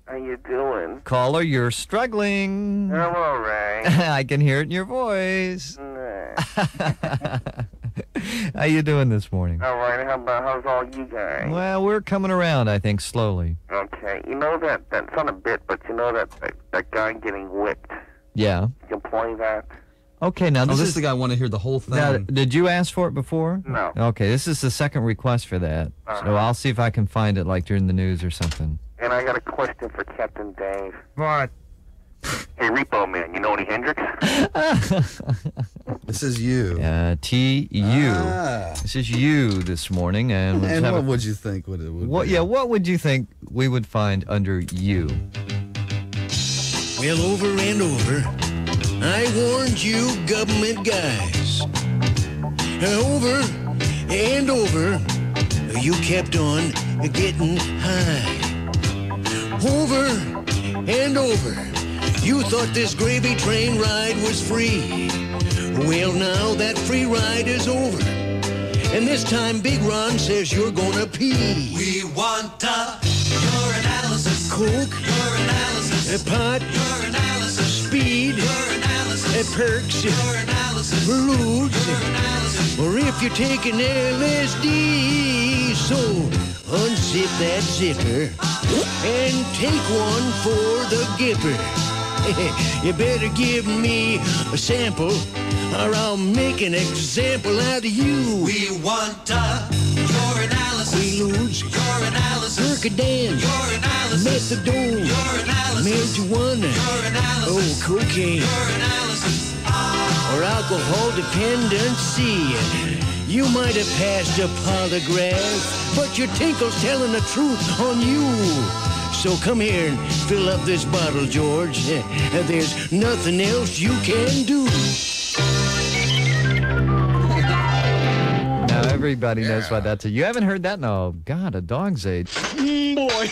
How you doing?
Caller, you're struggling.
I'm all right.
I can hear it in your voice. How you doing this morning?
All right. How's all you guys?
Well, we're coming around, I think, slowly.
Okay. You know that's not a bit, but you know that guy getting whipped.
Yeah.
You can play that.
Okay, now this
this
is
the guy I want to hear the whole thing.
Now, did you ask for it before?
No.
Okay, this is the second request for that. So I'll see if I can find it like during the news or something.
And I got a question for Captain Dave.
What?
Hey, Repo Man, you know any Hendrix?
This is you.
T-U. This is you this morning. And,
what would you think would it would be?
Yeah, what would you think we would find under you?
Well, over and over, I warned you government guys. Over and over, you kept on getting high. Over and over, you thought this gravy train ride was free. Well, now that free ride is over. And this time Big Ron says you're gonna pee.
We want your analysis.
Coke,
your analysis.
a pot,
your analysis.
Speed,
your analysis.
Perks,
your analysis.
Balloons,
your analysis.
or if you're taking LSD. So unzip that zipper and take one for the gipper. You better give me a sample or I'll make an example out of you.
We want your analysis.
Quaaludes,
your analysis.
Percodan,
your analysis.
Methadone,
your analysis.
marijuana,
your analysis.
oh, cocaine,
your analysis.
or alcohol dependency. You might have passed a polygraph, but your tinkle's telling the truth on you. So come here and fill up this bottle, George. There's nothing else you can do.
Now everybody knows what that's. You haven't heard that? No, God, a dog's age.
Boy,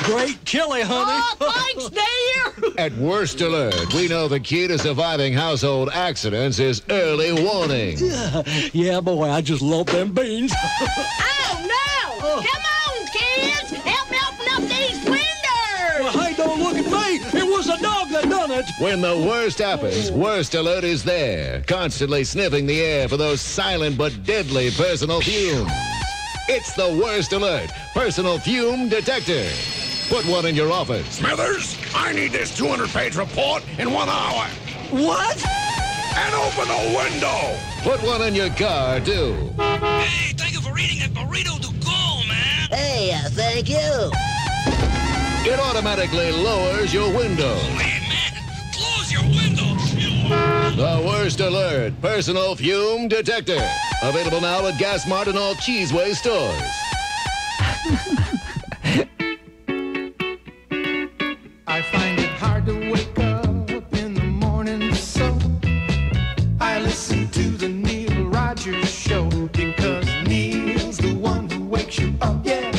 great chili, honey.
Oh, thanks, Dave.
At Worst Alert, we know the key to surviving household accidents is early warning.
Yeah, boy, I just love them beans.
Oh, no. Come on, kids. Help me open up these windows.
Well, hey, don't look at me. It was a dog that done it.
When the worst happens, Worst Alert is there, constantly sniffing the air for those silent but deadly personal fumes. It's the Worst Alert Personal Fume Detector. Put one in your office.
Smithers, I need this 200-page report in 1 hour.
What?
And open a window.
Put one in your car, too.
Hey, thank you for reading that burrito to go, man.
Hey, thank you.
It automatically lowers your window.
Hey, man, close your window.
The Worst Alert Personal Fume Detector. Available now at Gas Mart and all Cheeseway stores.
I find it hard to wake up in the morning, so I listen to the Neil Rogers Show, because Neil's the one who wakes you up, yeah.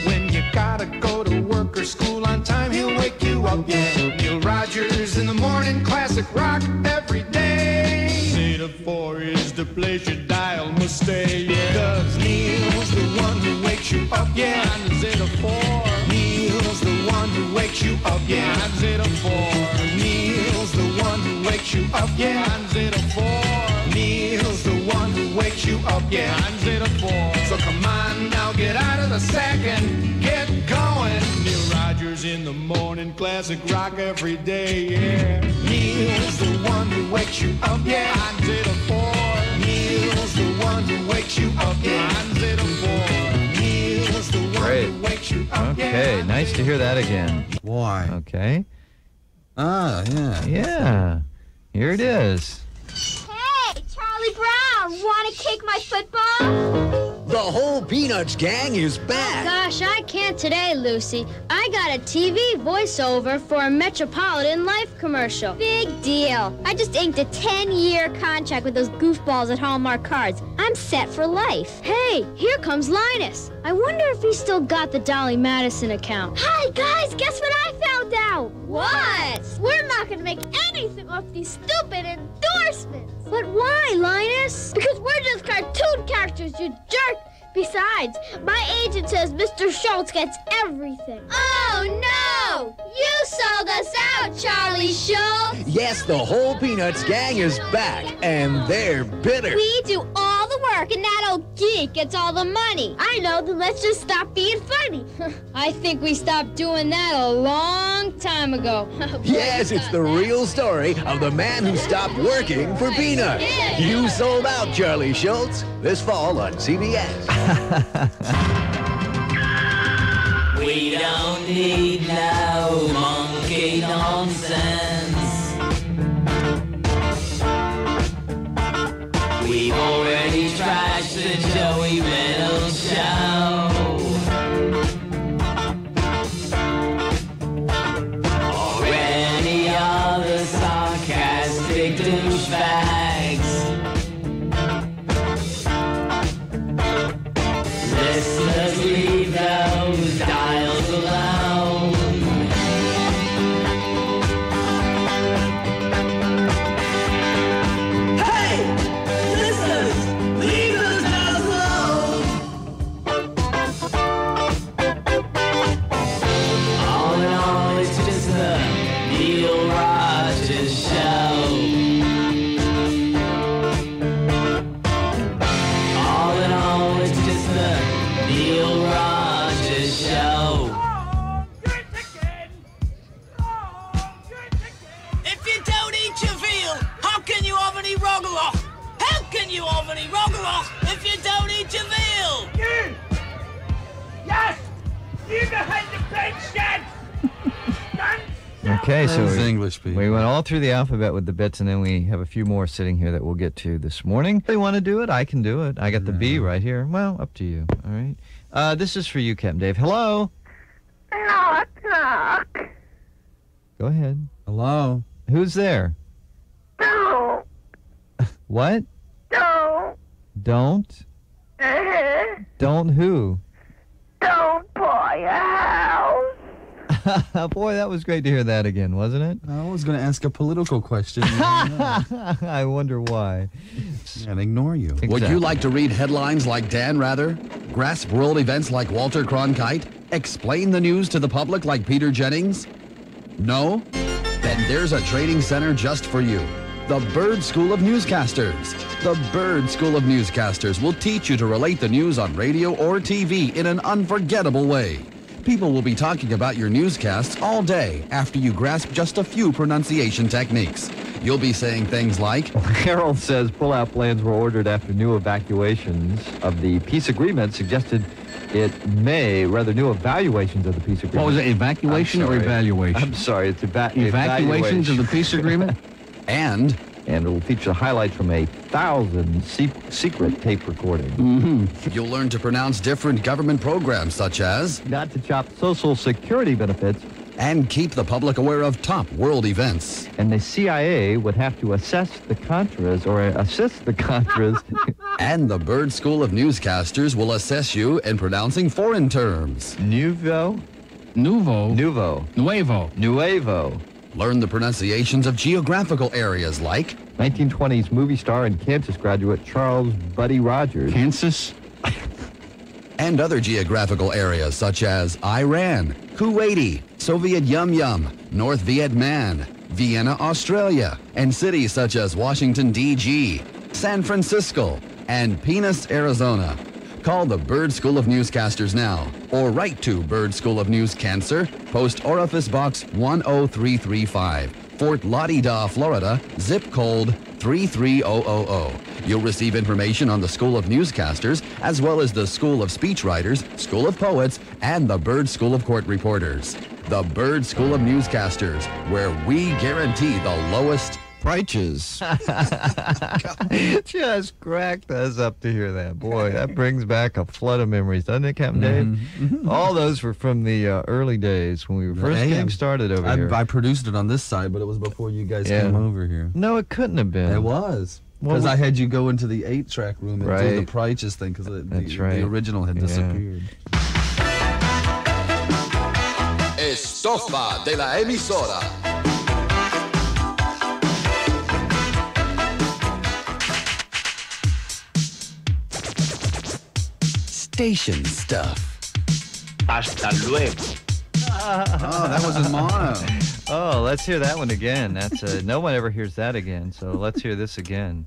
When you gotta go to work or school on time, he'll wake you up, yeah. Neil Rogers in the morning, classic rock every day. Zeta 4 is the place your dial must stay, yeah. 'Cause Neil's the one who wakes you up, yeah. On Zeta 4. Neil's the one who wakes you up, yeah. On Zeta 4. Neil's the one who wakes you up, yeah. On Zeta 4. Neil's the one who wakes you up, yeah. On Zeta 4. So come on now, get out of the sack and get going. Neil Rogers in the morning, classic rock every day, yeah. Neil's the one who wakes you up, yeah. On Zeta 4. Neil's the one who wakes you up, yeah. On Zeta 4. Neil's the one who wakes you
Okay, nice to hear that again.
Why?
Okay.
Ah, yeah.
Yeah. Here it is.
Hey, Charlie Brown, want to kick my football?
The whole Peanuts gang is back.
Gosh, I can't today, Lucy. I got a TV voiceover for a Metropolitan Life commercial. Big deal. I just inked a 10-year contract with those goofballs at Hallmark Cards. I'm set for life. Hey, here comes Linus. I wonder if he's still got the Dolly Madison account. Hi, guys, guess what I found out? What? We're not going to make anything off these stupid endorsements. But why, Linus? Because we're just cartoon characters, you jerk. Besides, my agent says Mr. Schultz gets everything. Oh, no! You sold us out, Charlie Schultz!
Yes, the whole Peanuts gang is back, and they're bitter.
We do all the work, and that old geek gets all the money. I know, then let's just stop being funny. I think we stopped doing that a long time ago.
Yes, it's the real story of the man who stopped working for Peanuts. You sold out, Charlie Schultz, this fall on CBS.
We don't need no monkey nonsense. We've already trashed the Joey Reynolds show. Or any other sarcastic douchebags. Listeners, leave those dials alone. Hey! Listeners, leave those dials alone. All in all, it's just the Neil Rogers show. All in all, it's just the Neil Rogers show. If you don't eat your veal, how can you have any rogaloch? How can you have any rogaloch if you don't eat your veal? You! Yes! You behind the big shed!
Okay, so
Those English people.
we went all through the alphabet with the bits, and then we have a few more sitting here that we'll get to this morning. If you want to do it, I can do it. I got the B right here. Well, up to you. All right. This is for you, Captain Dave. Hello.
Knock, knock.
Go ahead.
Hello.
Who's there?
Don't.
What?
Don't.
Don't? Don't who?
Don't buy a house.
Boy, that was great to hear that again, wasn't it?
I was going to ask a political question.
I wonder why.
And ignore you.
Exactly.
Would you like to read headlines like Dan Rather? Grasp world events like Walter Cronkite? Explain the news to the public like Peter Jennings? No? Then there's a training center just for you. The Bird School of Newscasters. The Bird School of Newscasters will teach you to relate the news on radio or TV in an unforgettable way. People will be talking about your newscasts all day after you grasp just a few pronunciation techniques. You'll be saying things like,
Harold says pull-out plans were ordered after new evacuations of the peace agreement suggested it may, rather new evaluations of the peace agreement.
What was it, evacuation or evaluation?
I'm sorry, it's
evacuations of the peace agreement?
and
it will feature highlights from 1,000 secret tape recordings.
You'll learn to pronounce different government programs such as
not to chop Social Security benefits
and keep the public aware of top world events.
And the CIA would have to assist the Contras.
And the Bird School of Newscasters will assess you in pronouncing foreign terms.
Nuevo.
Learn the pronunciations of geographical areas like
1920s movie star and Kansas graduate Charles Buddy Rogers.
Kansas?
And other geographical areas such as Iran, Kuwaiti, Soviet Yum Yum, North Vietnam, Vienna, Australia, and cities such as Washington, D.C., San Francisco, and Phoenix, Arizona. Call the Bird School of Newscasters now, or write to Bird School of News Cancer, Post Orifice Box 10335, Fort Lauderdale, Florida, zip code 33000. You'll receive information on the School of Newscasters, as well as the School of Speechwriters, School of Poets, and the Byrd School of Court Reporters. The Byrd School of Newscasters, where we guarantee the lowest prices.
Just cracked us up to hear that. Boy, that brings back a flood of memories, doesn't it, Captain Dave?
Mm-hmm.
All those were from the early days when we were first getting started over here.
I produced it on this side, but it was before you guys came over here.
No, it couldn't have been.
It was. Because I had you go into the 8-track room and do the Prices thing, because the original had disappeared.
Estofa de la emisora. Station stuff.
Hasta luego.
Oh, that was in mono.
Oh, let's hear that one again. That's no one ever hears that again, so let's hear this again.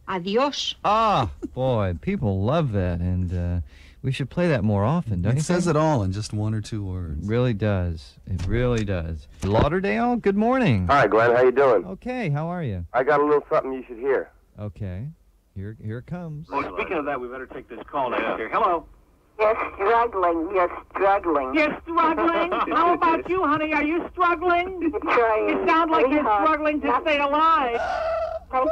Adios.
Ah, boy, people love that, and we should play that more often, don't you think?
It says it all in just 1 or 2 words.
It really does. It really does. Lauderdale, good morning.
Hi, Glenn. How you doing?
Okay, how are you?
I got a little something you should hear.
Okay. Here it comes.
Well, speaking of that, we better take this call now. Here. Hello.
You're struggling. You're struggling.
You're struggling? How about you, honey? Are you struggling?
You're trying.
You sound like you're struggling to stay alive.
Whoa!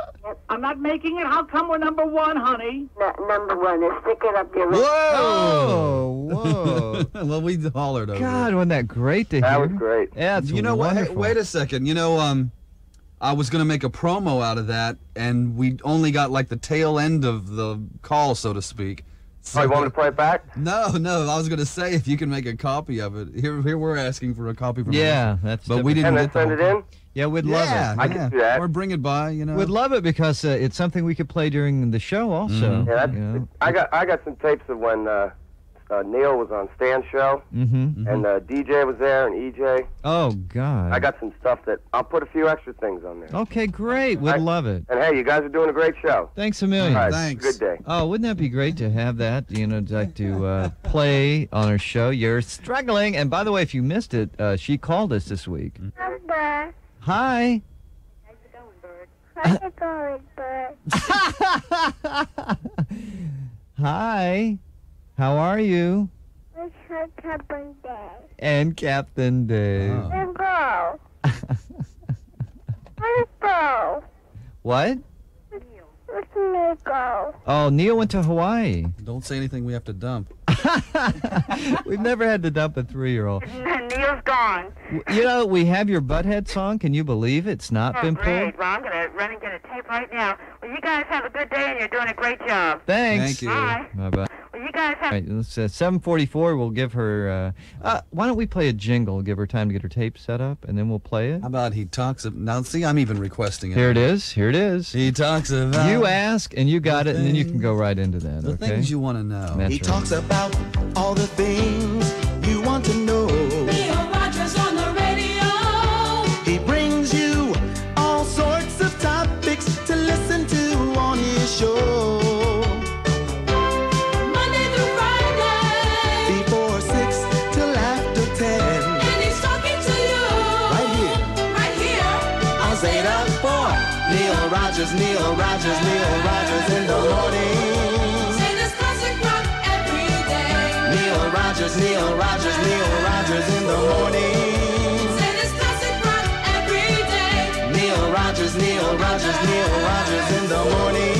I'm not making it. How come we're number one, honey?
Number one is stick it up your
Whoa! Whoa!
Well, we hollered over
God, wasn't that great to hear?
That was great.
Yeah, it's
you know what?
wonderful.
Wait a second. You know, I was going to make a promo out of that, and we only got like the tail end of the call, so to speak. So,
you want me to play it back?
No. I was going to say if you can make a copy of it. Here we're asking for a copy from
that's.
But we didn't get
send it in.
Yeah, we'd love it.
I can do that.
Or bring it by, you know.
We'd love it because it's something we could play during the show also.
Yeah, I got some tapes of when Neil was on Stan's show, and DJ was there, and EJ.
Oh, God.
I got some stuff that I'll put a few extra things on there.
Okay, great. We'd love it.
And hey, you guys are doing a great show.
Thanks a million.
All right,
thanks.
Good day.
Oh, wouldn't that be great to have that, to play on our show? You're struggling. And by the way, if you missed it, she called us this week.
number.
Hi.
How's it going, Bert?
Hi. How are you?
What's your Captain Dave?
And Captain Dave.
And go. Where's go?
What?
Where's Neil go?
Oh, Neil went to Hawaii.
Don't say anything we have to dump.
We've never had to dump a 3-year-old.
Neil's gone.
You know, we have your Butthead song. Can you believe it's not been pulled?
Great. Well, I'm going to run and get a tape right now. Well, you guys have a good day, and you're doing a great job.
Thanks.
Thank you.
Bye.
Bye-bye.
Well, you guys have...
All right, let's 7:44. We'll give her. Why don't we play a jingle? Give her time to get her tape set up, and then we'll play it.
How about he talks of... Now, see, I'm even requesting it.
Here it is. Here it is.
He talks about...
You ask, and you got it, and then you can go right into that.
The
okay?
things you want to know.
That's
He
right.
talks about all the things you want to know.
Neil Rogers on the radio.
He brings you all sorts of topics to listen to on his show.
Monday through Friday.
Before 6 till after 10.
And he's talking to you.
Right here.
Right here.
On Zeta 4. Neil Rogers in the morning.
Say this classic rock every day.
Neil Rogers in the morning.
Say this classic rock every day.
Neil Rogers in the morning.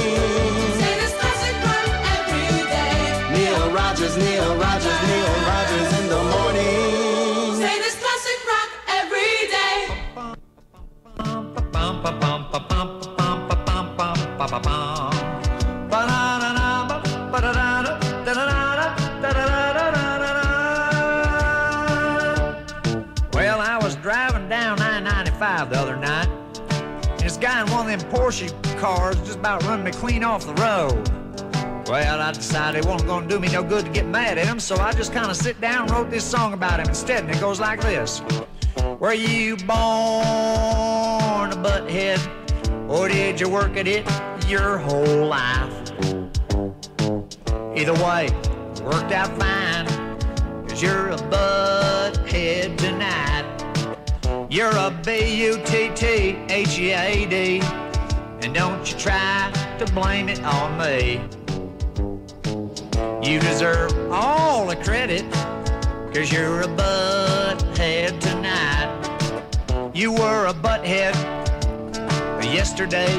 Say this classic rock every day.
Neil Rogers in the morning.
Say this classic rock every day.
Well, I was driving down I-95 the other night. This guy in one of them Porsche cars just about run me clean off the road. Well, I decided it wasn't going to do me no good to get mad at him, so I just kind of sit down and wrote this song about him instead, and it goes like this. Were you born a butthead, or did you work at it your whole life? Either way, it worked out fine, 'cause you're a butthead tonight. You're a B-U-T-T-H-E-A-D, And don't you try to blame it on me. You deserve all the credit, 'cause you're a butthead tonight. You were a butthead yesterday,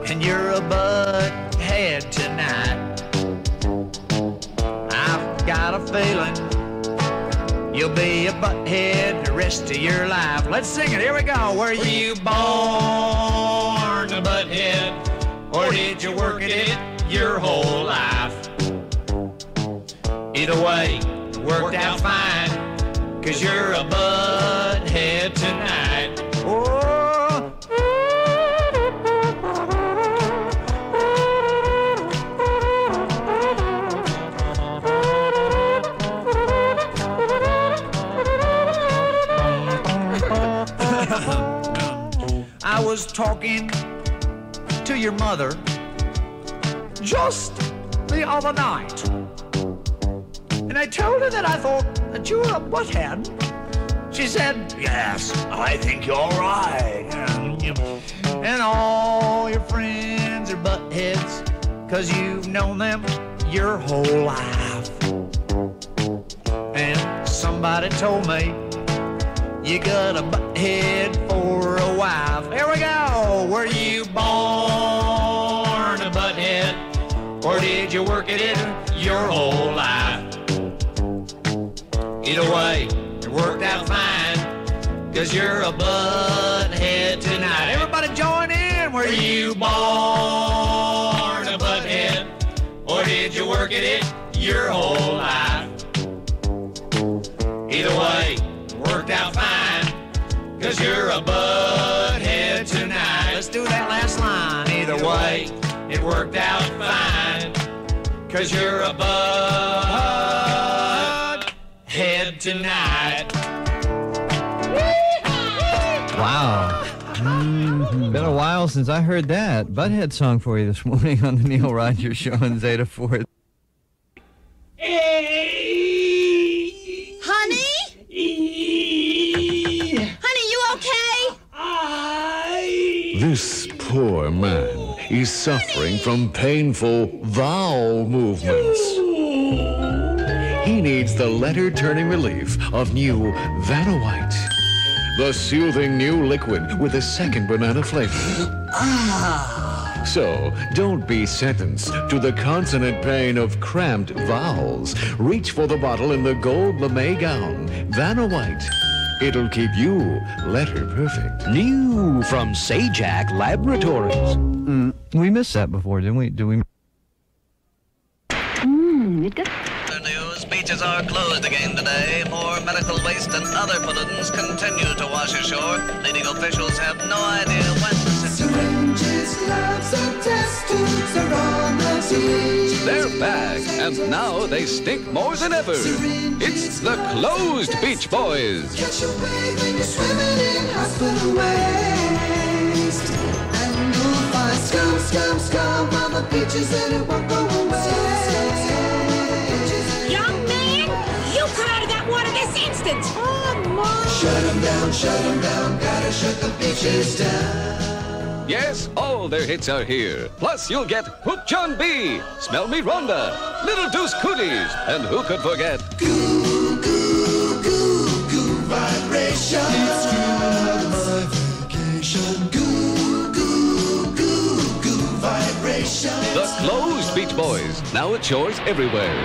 and you're a butthead tonight. I've got a feeling you'll be a butthead the rest of your life. Let's sing it. Here we go. Were you born a butthead, or did you work at it your whole life? Either way, it worked out fine, 'cause you're a butthead tonight. Oh. I was talking to your mother just the other night, and I told her that I thought that you were a butthead. She said, yes, I think you're right. And all your friends are buttheads, 'cause you've known them your whole life. And somebody told me you got a butthead for a wife. Here we go. Were you born a butthead, or did you work at it your whole life? Either way, it worked out fine, 'cause you're a butthead tonight. Everybody join in. Were you born a butthead, or did you work at it your whole life? Either way, it worked out fine, 'cause you're a butthead tonight. Let's do that last line. Either way, it worked out fine, 'cause you're a butthead tonight.
Wow. Been a while since I heard that Butthead song for you this morning on the Neil Rogers Show on Zeta 4.
Honey? Honey, you okay?
This poor man is suffering from painful vowel movements. He needs the letter-turning relief of new Vanawhite, the soothing new liquid with a second banana flavor. So, don't be sentenced to the consonant pain of cramped vowels. Reach for the bottle in the gold lame gown. Vanawhite. It'll keep you letter perfect.
New from Sajak Laboratories.
We missed that before, didn't we? Did we?
News, beaches are closed again today. More medical waste and other pollutants continue to wash ashore. Leading officials have no idea when the
Syringes, gloves, and test tubes are on the sea.
They're back, and now they stink more than ever. It's the closed Beach Boys.
Catch a wave when you're swimming in hospital waste. And you'll find scum, scum, scum on the beaches, and it won't go away.
Young man, you come out of that water this instant. Oh, Mom.
Shut them down, gotta shut the beaches down.
Yes, all their hits are here. Plus, you'll get Hoop John B, Smell Me Rhonda, Little Deuce Cooties, and who could forget?
Goo, goo, goo, goo vibration. It's my vacation. Goo, goo, goo, goo vibration.
The closed Beach Boys, now at yours everywhere.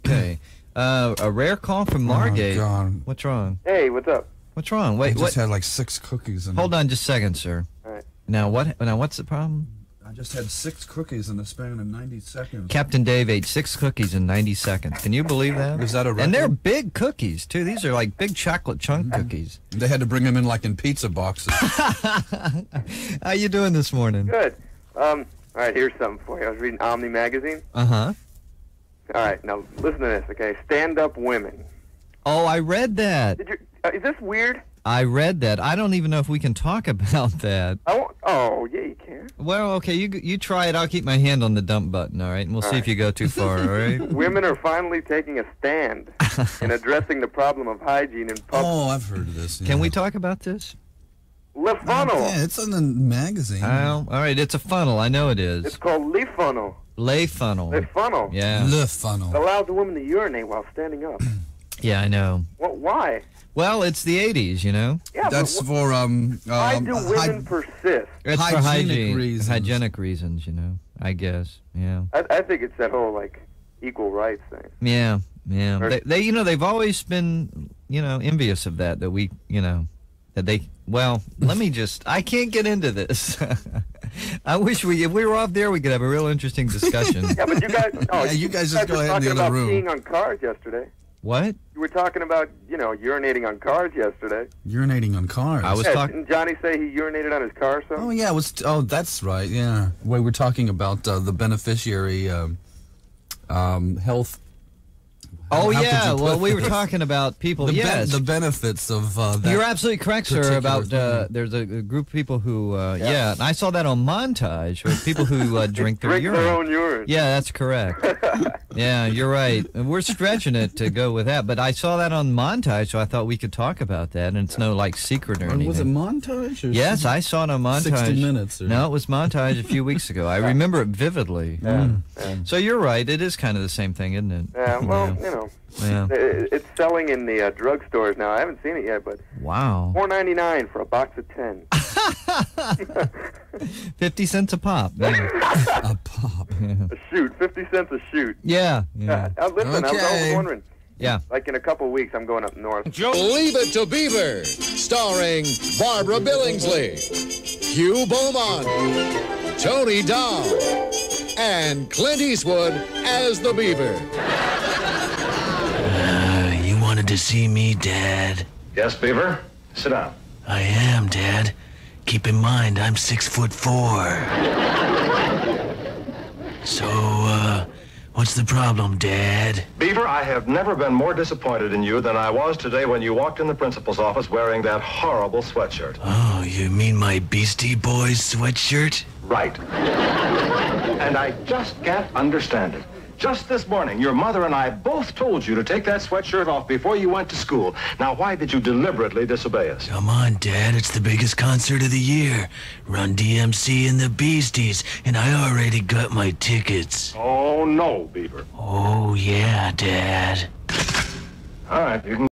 Okay. A rare call from Margate.
Oh, God.
What's wrong?
Hey, what's up?
What's wrong? Wait,
I just
what?
had like 6 cookies.
Hold on just a second, sir.
All right.
Now what's the problem?
I just had 6 cookies in the span of 90 seconds.
Captain Dave ate 6 cookies in 90 seconds. Can you believe that?
Is that a record?
And they're big cookies, too. These are like big chocolate chunk cookies.
They had to bring them in like in pizza boxes.
How you doing this morning?
Good. All right, here's something for you. I was reading Omni magazine.
Uh-huh.
All right, now listen to this, okay? Stand-up women.
Oh, I read that.
Did you? Is this weird?
I read that. I don't even know if we can talk about that.
I won't. Oh, yeah, you can.
Well, okay, you try it. I'll keep my hand on the dump button, all right? And we'll see if you go too far, all right?
Women are finally taking a stand in addressing the problem of hygiene in public.
Oh, I've heard of this. Yeah.
Can we talk about this?
Le Funnel.
Yeah, it's in the magazine.
Oh, all right, it's a funnel. I know it is.
It's called Le Funnel.
Le Funnel.
Le Funnel.
Yeah.
Le Funnel.
It allows the women to urinate while standing up.
Yeah, I know.
Well, why?
Well, it's the 80s, you know?
Yeah,
That's for
why do women persist?
It's for
hygienic reasons.
Hygienic reasons, you know, I guess. Yeah.
I think it's that whole, like, equal rights thing.
Yeah, yeah. They you know, they've always been, you know, envious of that we, you know, that they, well, let me just, I can't get into this. I wish if we were off there, we could have a real interesting discussion.
Yeah, but you guys,
you guys just go ahead in the
were
other
talking
room.
about peeing on cars yesterday.
What?
You were talking about, you know, urinating on cars yesterday.
Urinating on cars.
I was talking.
Didn't Johnny say he urinated on his car, so?
Oh, yeah, that's right, yeah. We were talking about the beneficiary health.
Oh,
How
yeah,
could you
well,
put
we were
this?
talking about people,
the
yes.
the benefits of that.
You're absolutely correct, sir, about
particular thing.
there's a group of people who, yeah, and I saw that on Montage, with people who drink their urine.
Their own urine.
Yeah, that's correct. Yeah, you're right. And we're stretching it to go with that, but I saw that on Montage, so I thought we could talk about that, and it's no, like, secret or anything.
Was it Montage? Or
Yes, I saw it on Montage.
60 Minutes? Or...
No, it was Montage a few weeks ago. I remember it vividly.
Yeah.
So you're right. It is kind of the same thing, isn't it?
Yeah, well, you know.
Yeah.
It's selling in the drugstores now. I haven't seen it yet, but
Wow.
$4.99 for a box of 10.
50 cents a pop. Yeah.
A pop.
A shoot, 50 cents a shoot.
Yeah.
Listen, I was wondering.
Yeah.
Like in a couple of weeks, I'm going up north.
Leave It to Beaver, starring Barbara Billingsley, Hugh Beaumont, Tony Dow, and Clint Eastwood as the Beaver.
You wanted to see me, Dad?
Yes, Beaver? Sit down.
I am, Dad. Keep in mind, I'm 6'4". So, what's the problem, Dad?
Beaver, I have never been more disappointed in you than I was today when you walked in the principal's office wearing that horrible sweatshirt.
Oh, you mean my Beastie Boys sweatshirt?
Right. And I just can't understand it. Just this morning, your mother and I both told you to take that sweatshirt off before you went to school. Now, why did you deliberately disobey us?
Come on, Dad, it's the biggest concert of the year. Run DMC and the Beasties, and I already got my tickets.
Oh, no, Beaver.
Oh, yeah, Dad.
All right, you can